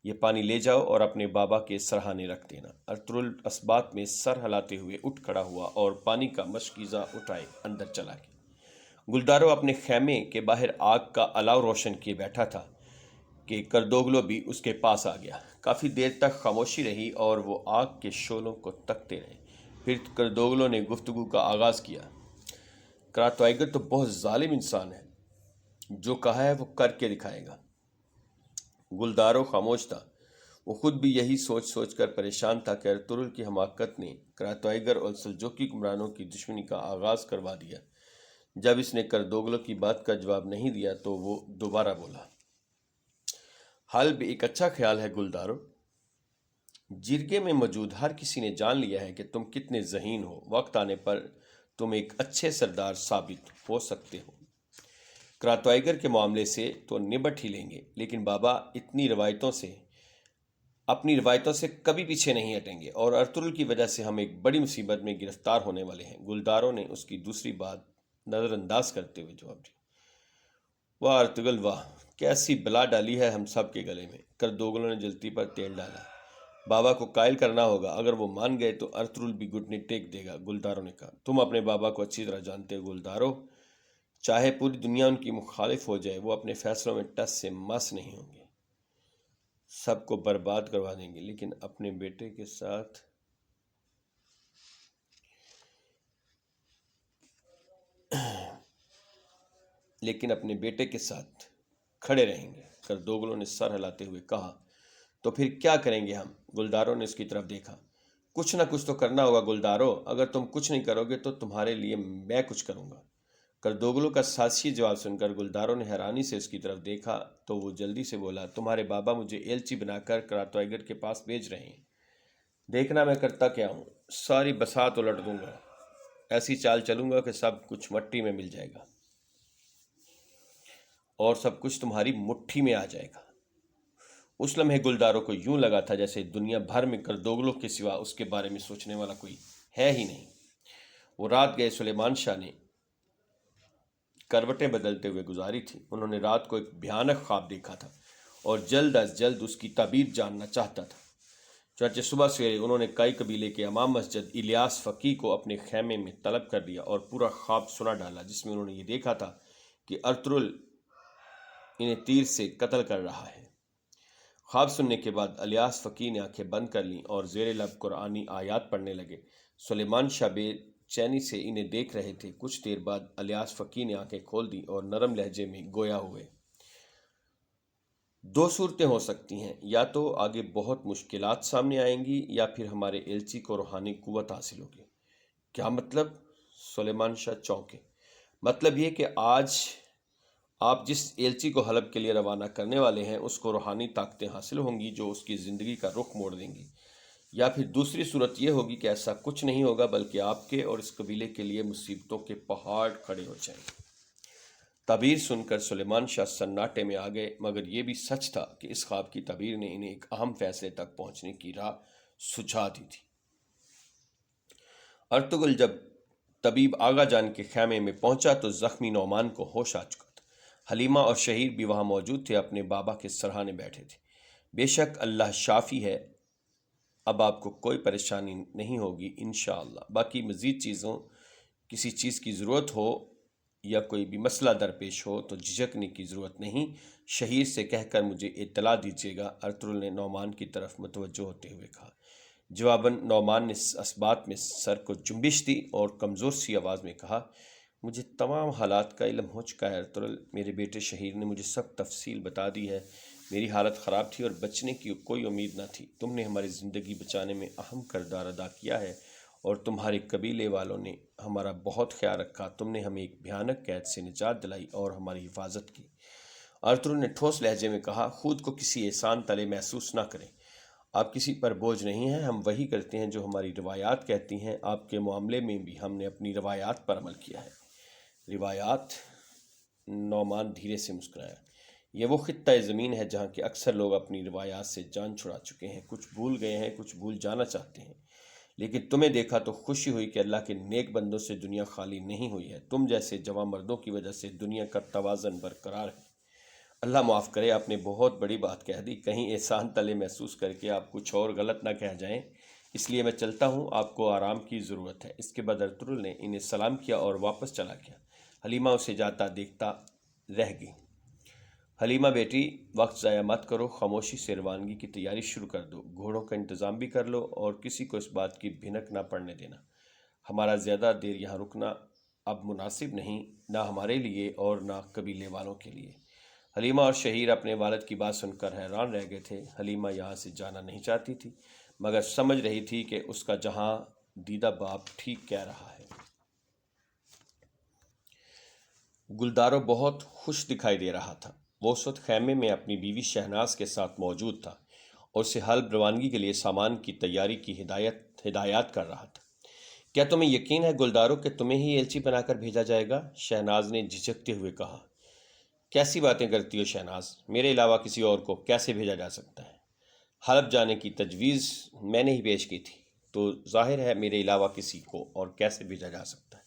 یہ پانی لے جاؤ اور اپنے بابا کے سرہانے رکھ دینا۔ ارطغرل اس بات میں سر ہلاتے ہوئے اٹھ کھڑا ہوا اور پانی کا مشکیزہ اٹھائے اندر چلا گیا۔ گلدارو اپنے خیمے کے باہر آگ کا الاؤ روشن کیے بیٹھا تھا کہ کردوگلو بھی اس کے پاس آ گیا۔ کافی دیر تک خاموشی رہی اور وہ آگ کے شعلوں کو تکتے رہے۔ پھر کردوگلو نے گفتگو کا آغاز کیا۔ کراتائیگر تو بہت ظالم انسان ہے، جو کہا ہے وہ کر کے دکھائے گا۔ گلدارو خاموش تھا۔ وہ خود بھی یہی سوچ سوچ کر پریشان تھا کہ ارطغرل کی حماقت نے کراتائیگر اور سلجوقی حکمرانوں کی دشمنی کا آغاز کروا دیا۔ جب اس نے کردوگلو کی بات کا جواب نہیں دیا تو وہ دوبارہ بولا، حل بھی ایک اچھا خیال ہے گلدارو۔ جرگے میں موجود ہر کسی نے جان لیا ہے کہ تم کتنے ذہین ہو۔ وقت آنے پر تم ایک اچھے سردار ثابت ہو سکتے ہو۔ کراتوائیگر کے معاملے سے تو نبٹ ہی لیں گے، لیکن بابا اپنی روایتوں سے کبھی پیچھے نہیں ہٹیں گے، اور ارطغرل کی وجہ سے ہم ایک بڑی مصیبت میں گرفتار ہونے والے ہیں۔ گلداروں نے اس کی دوسری بات نظر انداز کرتے ہوئے جواب دیا۔ واہ ارطغرل واہ، کیسی بلا ڈالی ہے ہم سب کے گلے میں۔ کردوگلوں نے جلتی پر تیل ڈالا۔ بابا کو قائل کرنا ہوگا، اگر وہ مان گئے تو ارطغرل بھی گھٹنے ٹیک دے گا۔ گلداروں نے کہا، تم اپنے بابا کو اچھی طرح جانتے ہو گلدارو، چاہے پوری دنیا ان کی مخالف ہو جائے، وہ اپنے فیصلوں میں ٹس سے مس نہیں ہوں گے، سب کو برباد کروا دیں گے، لیکن اپنے بیٹے کے ساتھ کھڑے رہیں گے۔ کردوگلوں نے سر ہلاتے ہوئے کہا، تو پھر کیا کریں گے ہم؟ گلداروں نے اس کی طرف دیکھا۔ کچھ نہ کچھ تو کرنا ہوگا گلدارو، اگر تم کچھ نہیں کرو گے تو تمہارے لیے میں کچھ کروں گا۔ کردوگلوں کا سازشی جواب سن کر گلداروں نے حیرانی سے اس کی طرف دیکھا تو وہ جلدی سے بولا، تمہارے بابا مجھے ایلچی بنا کر کراتوائیگر کے پاس بھیج رہے ہیں، دیکھنا میں کرتا کیا ہوں، ساری بساط الٹ دوں گا، ایسی چال چلوں گا کہ سب کچھ مٹی میں مل جائے گا اور سب کچھ تمہاری مٹھی میں آ جائے گا۔ اس لمحے گلداروں کو یوں لگا تھا جیسے دنیا بھر میں کردوگلوں کے سوا اس کے بارے میں سوچنے والا کوئی ہے ہی نہیں۔ وہ رات گئے سلیمان شاہ نے کروٹیں بدلتے ہوئے گزاری تھی۔ انہوں نے رات کو ایک بھیانک خواب دیکھا تھا اور جلد از جلد اس کی تعبیر جاننا چاہتا تھا۔ چنانچہ صبح سویرے انہوں نے کائی قبیلے کے امام مسجد الیاس فقی کو اپنے خیمے میں طلب کر لیا اور پورا خواب سنا ڈالا، جس میں انہوں نے یہ دیکھا تھا کہ ارطغرل انہیں تیر سے قتل کر رہا ہے۔ خواب سننے کے بعد الیاس فقی نے آنکھیں بند کر لیں اور زیر لب قرآنی آیات پڑھنے لگے۔ سلیمان شاہ بے چینی سے انہیں دیکھ رہے تھے۔ کچھ دیر بعد الیاس فقی نے آنکھیں کھول دی اور نرم لہجے میں گویا ہوئے، دو صورتیں ہو سکتی ہیں، یا تو آگے بہت مشکلات سامنے آئیں گی یا پھر ہمارے ایلچی کو روحانی قوت حاصل ہوگی۔ کیا مطلب؟ سلیمان شاہ چونکے۔ مطلب یہ کہ آج آپ جس ایلچی کو حلب کے لیے روانہ کرنے والے ہیں اس کو روحانی طاقتیں حاصل ہوں گی جو اس کی زندگی کا رخ موڑ دیں گی، یا پھر دوسری صورت یہ ہوگی کہ ایسا کچھ نہیں ہوگا بلکہ آپ کے اور اس قبیلے کے لیے مصیبتوں کے پہاڑ کھڑے ہو جائیں گے۔ تعبیر سن کر سلیمان شاہ سناٹے میں آ گئے، مگر یہ بھی سچ تھا کہ اس خواب کی تعبیر نے انہیں ایک اہم فیصلے تک پہنچنے کی راہ سجھا دی تھی۔ ارطغرل جب طبیب آغا جان کے خیمے میں پہنچا تو زخمی نعمان کو ہوش آ چکا تھا۔ حلیمہ اور شہیر بھی وہاں موجود تھے، اپنے بابا کے سرہانے بیٹھے تھے۔ بے شک اللہ شافی ہے، اب آپ کو کوئی پریشانی نہیں ہوگی انشاءاللہ۔ باقی مزید کسی چیز کی ضرورت ہو یا کوئی بھی مسئلہ درپیش ہو تو جھجکنے کی ضرورت نہیں، شہیر سے کہہ کر مجھے اطلاع دیجیے گا، ارطغرل نے نعمان کی طرف متوجہ ہوتے ہوئے کہا۔ جواباً نعمان نے اس بات میں سر کو جنبش دی اور کمزور سی آواز میں کہا، مجھے تمام حالات کا علم ہو چکا ہے ارطغرل، میرے بیٹے شہیر نے مجھے سب تفصیل بتا دی ہے۔ میری حالت خراب تھی اور بچنے کی کوئی امید نہ تھی، تم نے ہماری زندگی بچانے میں اہم کردار ادا کیا ہے اور تمہارے قبیلے والوں نے ہمارا بہت خیال رکھا، تم نے ہمیں ایک بھیانک قید سے نجات دلائی اور ہماری حفاظت کی۔ ارطغرل نے ٹھوس لہجے میں کہا، خود کو کسی احسان تلے محسوس نہ کریں، آپ کسی پر بوجھ نہیں ہیں، ہم وہی کرتے ہیں جو ہماری روایات کہتی ہیں، آپ کے معاملے میں بھی ہم نے اپنی روایات پر عمل کیا ہے۔ روایات؟ نعمان دھیرے سے مسکرایا۔ یہ وہ خطہ زمین ہے جہاں کے اکثر لوگ اپنی روایات سے جان چھڑا چکے ہیں، کچھ بھول گئے ہیں، کچھ بھول جانا چاہتے ہیں، لیکن تمہیں دیکھا تو خوشی ہوئی کہ اللہ کے نیک بندوں سے دنیا خالی نہیں ہوئی ہے، تم جیسے جوان مردوں کی وجہ سے دنیا کا توازن برقرار ہے۔ اللہ معاف کرے، آپ نے بہت بڑی بات کہہ دی، کہیں احسان تلے محسوس کر کے آپ کچھ اور غلط نہ کہہ جائیں، اس لیے میں چلتا ہوں، آپ کو آرام کی ضرورت ہے۔ اس کے بعد ارطغرل نے انہیں سلام کیا اور واپس چلا گیا۔ حلیمہ اسے جاتا دیکھتا رہ گئی۔ حلیمہ بیٹی، وقت ضائع مت کرو، خاموشی سے روانگی کی تیاری شروع کر دو، گھوڑوں کا انتظام بھی کر لو اور کسی کو اس بات کی بھنک نہ پڑنے دینا، ہمارا زیادہ دیر یہاں رکنا اب مناسب نہیں، نہ ہمارے لیے اور نہ قبیلے والوں کے لیے۔ حلیمہ اور شہیر اپنے والد کی بات سن کر حیران رہ گئے تھے۔ حلیمہ یہاں سے جانا نہیں چاہتی تھی، مگر سمجھ رہی تھی کہ اس کا جہاں دیدہ باپ ٹھیک کہہ رہا ہے۔ گلدارو بہت خوش دکھائی دے رہا تھا۔ وہ اس وقت خیمے میں اپنی بیوی شہناز کے ساتھ موجود تھا اور اسے حلب روانگی کے لیے سامان کی تیاری کی ہدایات کر رہا تھا۔ کیا تمہیں یقین ہے گلدارو کہ تمہیں ہی ایلچی بنا کر بھیجا جائے گا؟ شہناز نے جھجکتے ہوئے کہا۔ کیسی باتیں کرتی ہو شہناز، میرے علاوہ کسی اور کو کیسے بھیجا جا سکتا ہے؟ حلب جانے کی تجویز میں نے ہی پیش کی تھی، تو ظاہر ہے میرے علاوہ کسی کو اور کیسے بھیجا جا سکتا ہے؟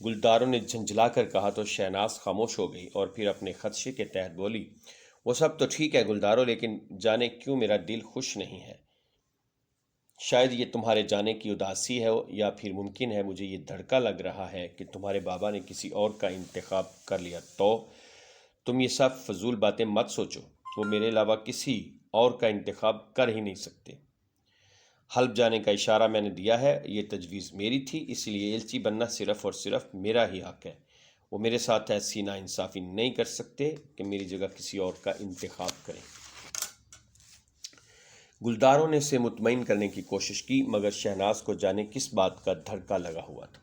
گلدارو نے جھنجھلا کر کہا تو شہناز خاموش ہو گئی اور پھر اپنے خدشے کے تحت بولی، وہ سب تو ٹھیک ہے گلدارو، لیکن جانے کیوں میرا دل خوش نہیں ہے؟ شاید یہ تمہارے جانے کی اداسی ہے، یا پھر ممکن ہے مجھے یہ دھڑکا لگ رہا ہے کہ تمہارے بابا نے کسی اور کا انتخاب کر لیا۔ تو تم یہ سب فضول باتیں مت سوچو، وہ میرے علاوہ کسی اور کا انتخاب کر ہی نہیں سکتے۔ حلب جانے کا اشارہ میں نے دیا ہے، یہ تجویز میری تھی، اس لیے ایلچی بننا صرف اور صرف میرا ہی حق ہے۔ وہ میرے ساتھ ایسی ناانصافی نہیں کر سکتے کہ میری جگہ کسی اور کا انتخاب کریں۔ گلدارو نے اسے مطمئن کرنے کی کوشش کی، مگر شہناز کو جانے کس بات کا دھڑکا لگا ہوا تھا۔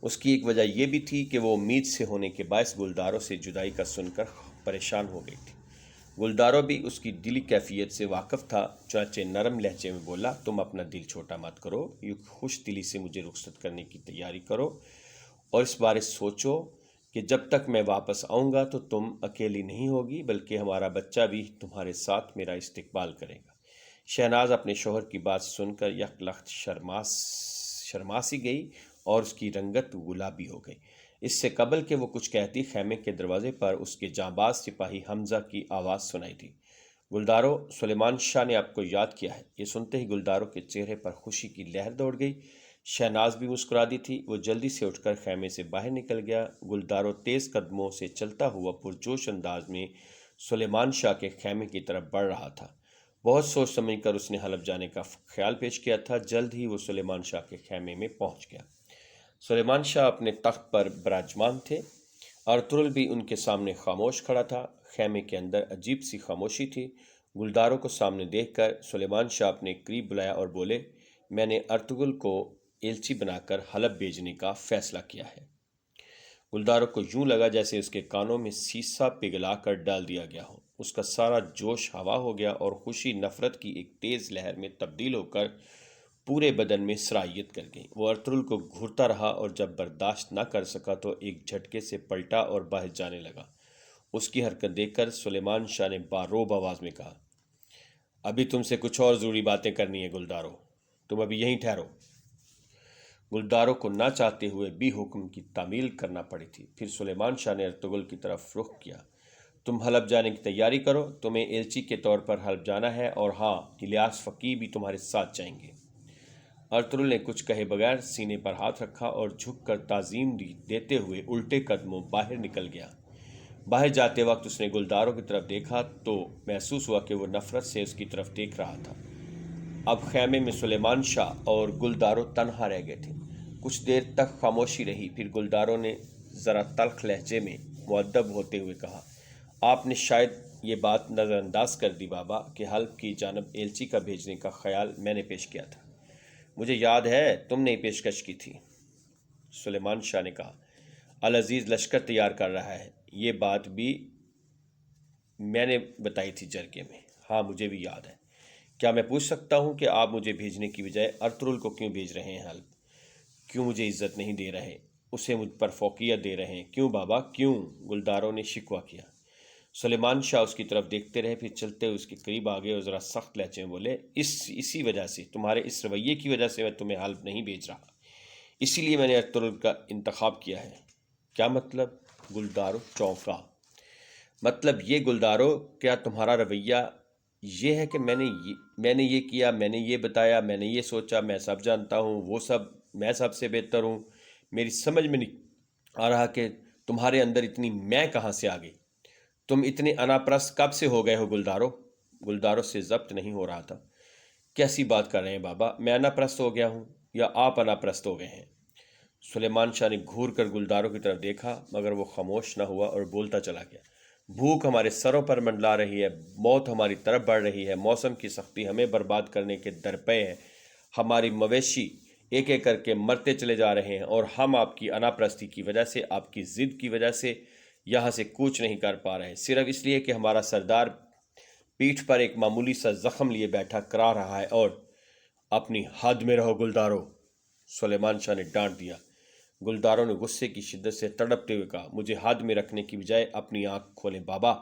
اس کی ایک وجہ یہ بھی تھی کہ وہ امید سے ہونے کے باعث گلدارو سے جدائی کا سن کر پریشان ہو گئی تھی۔ گلدارو بھی اس کی دلی کیفیت سے واقف تھا، چنانچہ نرم لہجے میں بولا، تم اپنا دل چھوٹا مت کرو، یوں خوش دلی سے مجھے رخصت کرنے کی تیاری کرو اور اس بارے سوچو کہ جب تک میں واپس آؤں گا تو تم اکیلی نہیں ہوگی، بلکہ ہمارا بچہ بھی تمہارے ساتھ میرا استقبال کرے گا۔ شہناز اپنے شوہر کی بات سن کر یک لخت شرماسی گئی اور اس کی رنگت گلابی ہو گئی۔ اس سے قبل کہ وہ کچھ کہتی، خیمے کے دروازے پر اس کے جانباز سپاہی حمزہ کی آواز سنائی دی، گلدارو، سلیمان شاہ نے آپ کو یاد کیا ہے۔ یہ سنتے ہی گلدارو کے چہرے پر خوشی کی لہر دوڑ گئی۔ شہناز بھی مسکرا دی تھی۔ وہ جلدی سے اٹھ کر خیمے سے باہر نکل گیا۔ گلدارو تیز قدموں سے چلتا ہوا پرجوش انداز میں سلیمان شاہ کے خیمے کی طرف بڑھ رہا تھا۔ بہت سوچ سمجھ کر اس نے حلب جانے کا خیال پیش کیا تھا۔ جلد ہی وہ سلیمان شاہ کے خیمے میں پہنچ گیا۔ سلیمان شاہ اپنے تخت پر براجمان تھے، ارطغرل بھی ان کے سامنے خاموش کھڑا تھا۔ خیمے کے اندر عجیب سی خاموشی تھی۔ گلدارو کو سامنے دیکھ کر سلیمان شاہ اپنے قریب بلایا اور بولے، میں نے ارطغرل کو ایلچی بنا کر حلب بھیجنے کا فیصلہ کیا ہے۔ گلدارو کو یوں لگا جیسے اس کے کانوں میں سیسا پگھلا کر ڈال دیا گیا ہو۔ اس کا سارا جوش ہوا ہو گیا اور خوشی نفرت کی ایک تیز لہر میں تبدیل ہو کر پورے بدن میں سرایت کر گئی۔ وہ ارطغرل کو گھورتا رہا اور جب برداشت نہ کر سکا تو ایک جھٹکے سے پلٹا اور باہر جانے لگا۔ اس کی حرکت دیکھ کر سلیمان شاہ نے باروب آواز میں کہا، ابھی تم سے کچھ اور ضروری باتیں کرنی ہیں گلدارو، تم ابھی یہیں ٹھہرو۔ گلدارو کو نہ چاہتے ہوئے بھی حکم کی تعمیل کرنا پڑی تھی۔ پھر سلیمان شاہ نے ارطغرل کی طرف رخ کیا، تم حلب جانے کی تیاری کرو، تمہیں ایلچی کے طور پر حلب جانا ہے، اور ہاں، الیاس فقیہ بھی تمہارے ساتھ جائیں گے۔ ارطغرل نے کچھ کہے بغیر سینے پر ہاتھ رکھا اور جھک کر تعظیم دیتے ہوئے الٹے قدموں باہر نکل گیا۔ باہر جاتے وقت اس نے گلدارو کی طرف دیکھا تو محسوس ہوا کہ وہ نفرت سے اس کی طرف دیکھ رہا تھا۔ اب خیمے میں سلیمان شاہ اور گلدارو تنہا رہ گئے تھے۔ کچھ دیر تک خاموشی رہی، پھر گلدارو نے ذرا تلخ لہجے میں مؤدب ہوتے ہوئے کہا، آپ نے شاید یہ بات نظر انداز کر دی بابا کہ حلب کی جانب ایلچی کا بھیجنے کا خیال میں نے پیش کیا تھا۔ مجھے یاد ہے تم نے پیشکش کی تھی۔ سلیمان شاہ نے کہا، العزیز لشکر تیار کر رہا ہے، یہ بات بھی میں نے بتائی تھی جرگے میں۔ ہاں مجھے بھی یاد ہے۔ کیا میں پوچھ سکتا ہوں کہ آپ مجھے بھیجنے کی بجائے ارطغرل کو کیوں بھیج رہے ہیں حلب؟ کیوں مجھے عزت نہیں دے رہے، اسے مجھ پر فوقیت دے رہے ہیں؟ کیوں بابا کیوں؟ گلدارو نے شکوہ کیا۔ سلیمان شاہ اس کی طرف دیکھتے رہے، پھر چلتے ہوئے اس کے قریب آگے اور ذرا سخت لہجے میں بولے، اسی وجہ سے، تمہارے اس رویے کی وجہ سے میں تمہیں حلب نہیں بھیج رہا، اسی لیے میں نے ارطغرل کا انتخاب کیا ہے۔ کیا مطلب؟ گلدارو چونکا۔ مطلب یہ گلدارو، کیا تمہارا رویہ یہ ہے کہ میں نے یہ کیا، میں نے یہ بتایا، میں نے یہ سوچا، میں سب جانتا ہوں، میں سب سے بہتر ہوں؟ میری سمجھ میں نہیں آ رہا کہ تمہارے اندر اتنی میں کہاں سے آ گئی؟ تم اتنے انا پرست کب سے ہو گئے ہو گلدارو؟ گلدارو سے ضبط نہیں ہو رہا تھا۔ کیسی بات کر رہے ہیں بابا؟ میں انا پرست ہو گیا ہوں یا آپ انا پرست ہو گئے ہیں؟ سلیمان شاہ نے گھور کر گلدارو کی طرف دیکھا، مگر وہ خاموش نہ ہوا اور بولتا چلا گیا، بھوک ہمارے سروں پر منڈلا رہی ہے، موت ہماری طرف بڑھ رہی ہے، موسم کی سختی ہمیں برباد کرنے کے درپے ہے، ہماری مویشی ایک ایک کر کے مرتے چلے جا رہے ہیں، اور ہم آپ کی انا پرستی کی وجہ سے، آپ کی ضد کی وجہ سے یہاں سے کوچ نہیں کر پا رہے، صرف اس لیے کہ ہمارا سردار پیٹھ پر ایک معمولی سا زخم لیے بیٹھا کرا رہا ہے۔ اور اپنی حد میں رہو گلدارو، سلیمان شاہ نے ڈانٹ دیا۔ گلداروں نے غصے کی شدت سے تڑپتے ہوئے کہا، مجھے حد میں رکھنے کی بجائے اپنی آنکھ کھولیں بابا،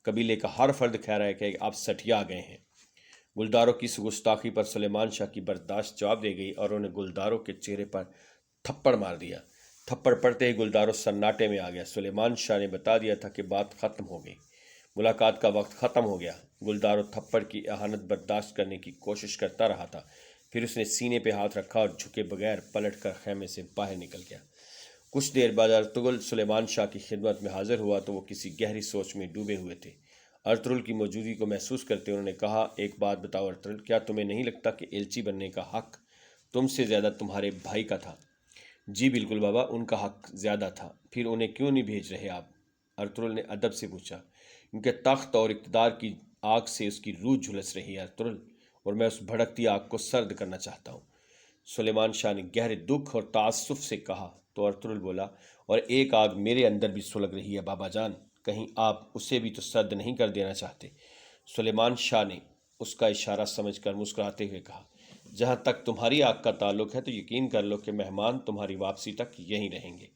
قبیلے کا ہر فرد کہہ رہا ہے کہ آپ سٹیا گئے ہیں۔ گلداروں کی اس گستاخی پر سلیمان شاہ کی برداشت جواب دے گئی اور انہوں نے گلداروں کے چہرے پر تھپڑ مار دیا۔ تھپڑ پڑتے ہی گلداروں سناٹے میں آ گیا۔ سلیمان شاہ نے بتا دیا تھا کہ بات ختم ہو گئی، ملاقات کا وقت ختم ہو گیا۔ گلداروں تھپڑ کی اہانت برداشت کرنے کی کوشش کرتا رہا تھا، پھر اس نے سینے پہ ہاتھ رکھا اور جھکے بغیر پلٹ کر خیمے سے باہر نکل گیا۔ کچھ دیر بعد ارطغرل سلیمان شاہ کی خدمت میں حاضر ہوا تو وہ کسی گہری سوچ میں ڈوبے ہوئے تھے۔ ارطغرل کی موجودگی کو محسوس کرتے انہوں نے کہا، ایک بات بتاؤ ارطغرل، کیا تمہیں نہیں لگتا کہ ایلچی بننے کا حق تم سے زیادہ تمہارے بھائی کا تھا؟ جی بالکل بابا، ان کا حق زیادہ تھا، پھر انہیں کیوں نہیں بھیج رہے آپ؟ ارطغرل نے ادب سے پوچھا۔ کیونکہ تخت اور اقتدار کی آگ سے اس کی روح جھلس رہی ہے ارطغرل، اور میں اس بھڑکتی آگ کو سرد کرنا چاہتا ہوں۔ سلیمان شاہ نے گہرے دکھ اور تعصف سے کہا تو ارطغرل بولا، اور ایک آگ میرے اندر بھی سلگ رہی ہے بابا جان، کہیں آپ اسے بھی تو سرد نہیں کر دینا چاہتے؟ سلیمان شاہ نے اس کا اشارہ سمجھ کر مسکراتے ہوئے کہا، جہاں تک تمہاری آگ کا تعلق ہے تو یقین کر لو کہ مہمان تمہاری واپسی تک یہیں رہیں گے۔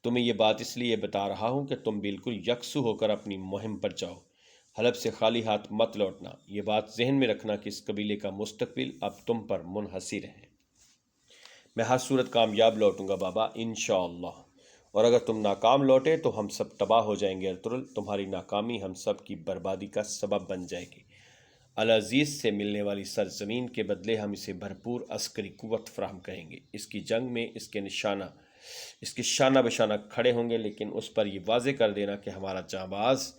تمہیں یہ بات اس لیے بتا رہا ہوں کہ تم بالکل یکسو ہو کر اپنی مہم پر جاؤ، حلب سے خالی ہاتھ مت لوٹنا۔ یہ بات ذہن میں رکھنا کہ اس قبیلے کا مستقبل اب تم پر منحصر ہے۔ میں ہر صورت کامیاب لوٹوں گا بابا، انشاءاللہ، اور اگر تم ناکام لوٹے تو ہم سب تباہ ہو جائیں گے ارطغرل، تمہاری ناکامی ہم سب کی بربادی کا سبب بن جائے گی۔ العزیز سے ملنے والی سرزمین کے بدلے ہم اسے بھرپور عسکری قوت فراہم کریں گے۔ اس کی جنگ میں اس کے شانہ بشانہ کھڑے ہوں گے، لیکن اس پر یہ واضح کر دینا کہ ہمارا جانباز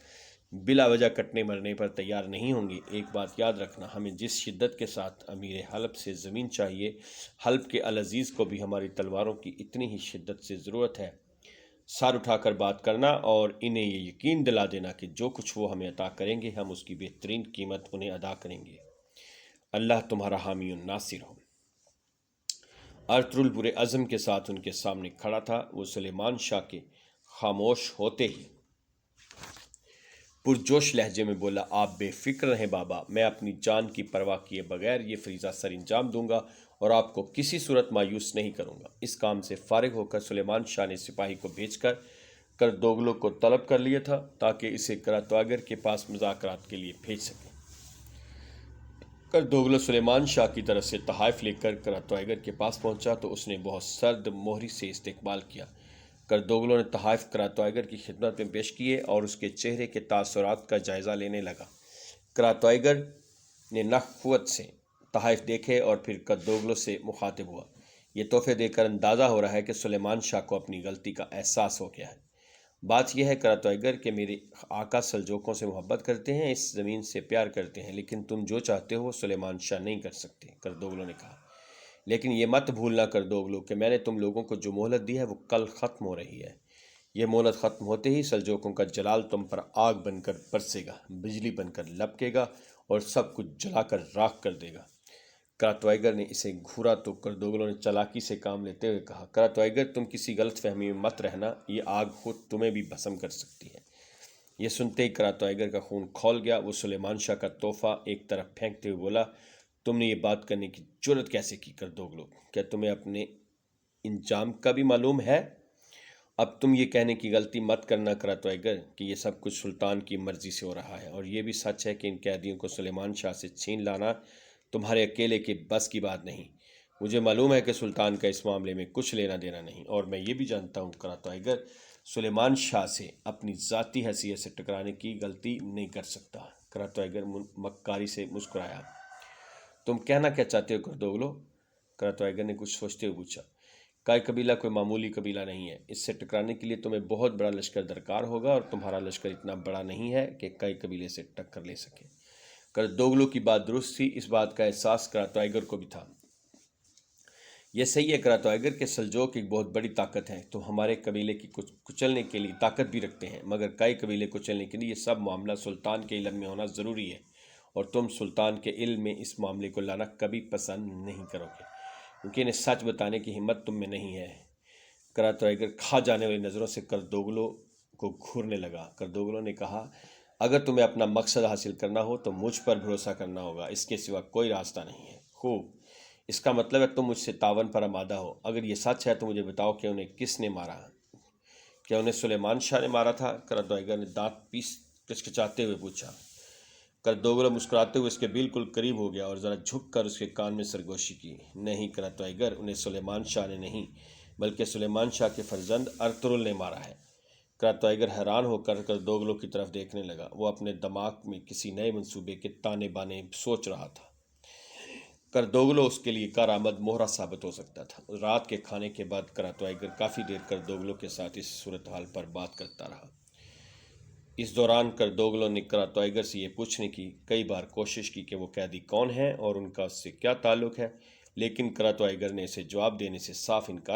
بلا وجہ کٹنے مرنے پر تیار نہیں ہوں گے۔ ایک بات یاد رکھنا، ہمیں جس شدت کے ساتھ امیر حلب سے زمین چاہیے، حلب کے العزیز کو بھی ہماری تلواروں کی اتنی ہی شدت سے ضرورت ہے۔ سر اٹھا کر بات کرنا اور انہیں یہ یقین دلا دینا کہ جو کچھ وہ ہمیں عطا کریں گے ہم اس کی بہترین قیمت انہیں ادا کریں گے۔ اللہ تمہارا حامی و ناصر ہو۔ ارطغرل پورے عزم کے ساتھ ان کے سامنے کھڑا تھا۔ وہ سلیمان شاہ کے خاموش ہوتے ہی پرجوش لہجے میں بولا، آپ بے فکر رہیں بابا، میں اپنی جان کی پرواہ کیے بغیر یہ فریضہ سر انجام دوں گا اور آپ کو کسی صورت مایوس نہیں کروں گا۔ اس کام سے فارغ ہو کر سلیمان شاہ نے سپاہی کو بھیج کر کردوگلو کو طلب کر لیا تھا تاکہ اسے کراتواگر کے پاس مذاکرات کے لیے بھیج سکیں۔ کردوگلو سلیمان شاہ کی طرف سے تحائف لے کر کراتواگر کے پاس پہنچا تو اس نے بہت سرد مہری سے استقبال کیا۔ کردوگلو نے تحائف کراتواگر کی خدمت میں پیش کیے اور اس کے چہرے کے تاثرات کا جائزہ لینے لگا۔ کراتواگر نے نخوت سے تحائف دیکھے اور پھر کردوگلو سے مخاطب ہوا، یہ تحفے دے کر اندازہ ہو رہا ہے کہ سلیمان شاہ کو اپنی غلطی کا احساس ہو گیا ہے۔ بات یہ ہے کراتواگر کہ میرے آقا سلجوقوں سے محبت کرتے ہیں، اس زمین سے پیار کرتے ہیں، لیکن تم جو چاہتے ہو وہ سلیمان شاہ نہیں کر سکتے، کردوگلو نے کہا۔ لیکن یہ مت بھولنا کردوگلو کہ میں نے تم لوگوں کو جو مہلت دی ہے وہ کل ختم ہو رہی ہے۔ یہ مہلت ختم ہوتے ہی سلجوقوں کا جلال تم پر آگ بن کر برسے گا، بجلی بن کر لپکے گا اور سب کچھ جلا کر راکھ کر دے گا۔ کراتواگر نے اسے گھورا تو کردوگلو نے چالاکی سے کام لیتے ہوئے کہا، کراتواگر تم کسی غلط فہمی میں مت رہنا، یہ آگ خود تمہیں بھی بھسم کر سکتی ہے۔ یہ سنتے ہی کراتواگر کا خون کھول گیا۔ وہ سلیمان شاہ کا تحفہ ایک طرف پھینکتے ہوئے بولا، تم نے یہ بات کرنے کی جرأت کیسے کی کردوگلو؟ کیا تمہیں اپنے انجام کا بھی معلوم ہے؟ اب تم یہ کہنے کی غلطی مت کرنا کراتواگر کہ یہ سب کچھ سلطان کی مرضی سے ہو رہا ہے، اور یہ بھی سچ ہے کہ ان قیدیوں کو سلیمان شاہ سے چھین لانا تمہارے اکیلے کے بس کی بات نہیں۔ مجھے معلوم ہے کہ سلطان کا اس معاملے میں کچھ لینا دینا نہیں، اور میں یہ بھی جانتا ہوں کراتواگر سلیمان شاہ سے اپنی ذاتی حیثیت سے ٹکرانے کی غلطی نہیں کر سکتا۔ کراتواگر مکاری سے مسکرایا۔ تم کہنا کیا چاہتے ہو کردوگلو؟ کراتواگر نے کچھ سوچتے ہوئے پوچھا۔ کائی قبیلہ کوئی معمولی قبیلہ نہیں ہے، اس سے ٹکرانے کے لیے تمہیں بہت بڑا لشکر درکار ہوگا، اور تمہارا لشکر اتنا بڑا نہیں ہے کہ کئی قبیلے سے ٹکر لے سکے۔ کردوگلو کی بات درست تھی، اس بات کا احساس کراتواگر کو بھی تھا۔ یہ صحیح ہے کراتواگر کہ سلجوق ایک بہت بڑی طاقت ہے، تو ہمارے قبیلے کی کچلنے کے لیے طاقت بھی رکھتے ہیں، مگر کئی قبیلے کچلنے کے لیے یہ سب معاملہ سلطان کے علم میں ہونا ضروری ہے، اور تم سلطان کے علم میں اس معاملے کو لانا کبھی پسند نہیں کرو گے، کیونکہ انہیں سچ بتانے کی ہمت تم میں نہیں ہے۔ کراتواگر کھا جانے والی نظروں سے کردوگلو کو گھورنے لگا۔ کردوگلو نے کہا، اگر تمہیں اپنا مقصد حاصل کرنا ہو تو مجھ پر بھروسہ کرنا ہوگا، اس کے سوا کوئی راستہ نہیں ہے۔ خوب، اس کا مطلب ہے تم مجھ سے تعاون پر آمادہ ہو۔ اگر یہ سچ ہے تو مجھے بتاؤ کہ انہیں کس نے مارا؟ کیا انہیں سلیمان شاہ نے مارا تھا؟ کردوائیگر نے دانت کچکچاتے ہوئے پوچھا۔ کردوگلو مسکراتے ہوئے اس کے بالکل قریب ہو گیا اور ذرا جھک کر اس کے کان میں سرگوشی کی۔ نہیں کردوائیگر، انہیں سلیمان شاہ نے نہیں بلکہ سلیمان شاہ کے فرزند ارطغرل نے مارا ہے۔ کردوائیگر حیران ہو کر کردوگلو کی طرف دیکھنے لگا۔ وہ اپنے دماغ میں کسی نئے منصوبے کے تانے بانے سوچ رہا تھا۔ کردوگلو اس کے لیے کارآمد مہرہ ثابت ہو سکتا تھا۔ رات کے کھانے کے بعد کردوائیگر کافی دیر کردوگلو کے ساتھ اس صورتحال پر بات کرتا رہا۔ اس دوران کردوگلو نے کردوائیگر سے یہ پوچھنے کی کئی بار کوشش کی کہ وہ قیدی کون ہیں اور ان کا اس سے کیا تعلق ہے، لیکن کردوائیگر نے اسے جواب دینے سے صاف انکار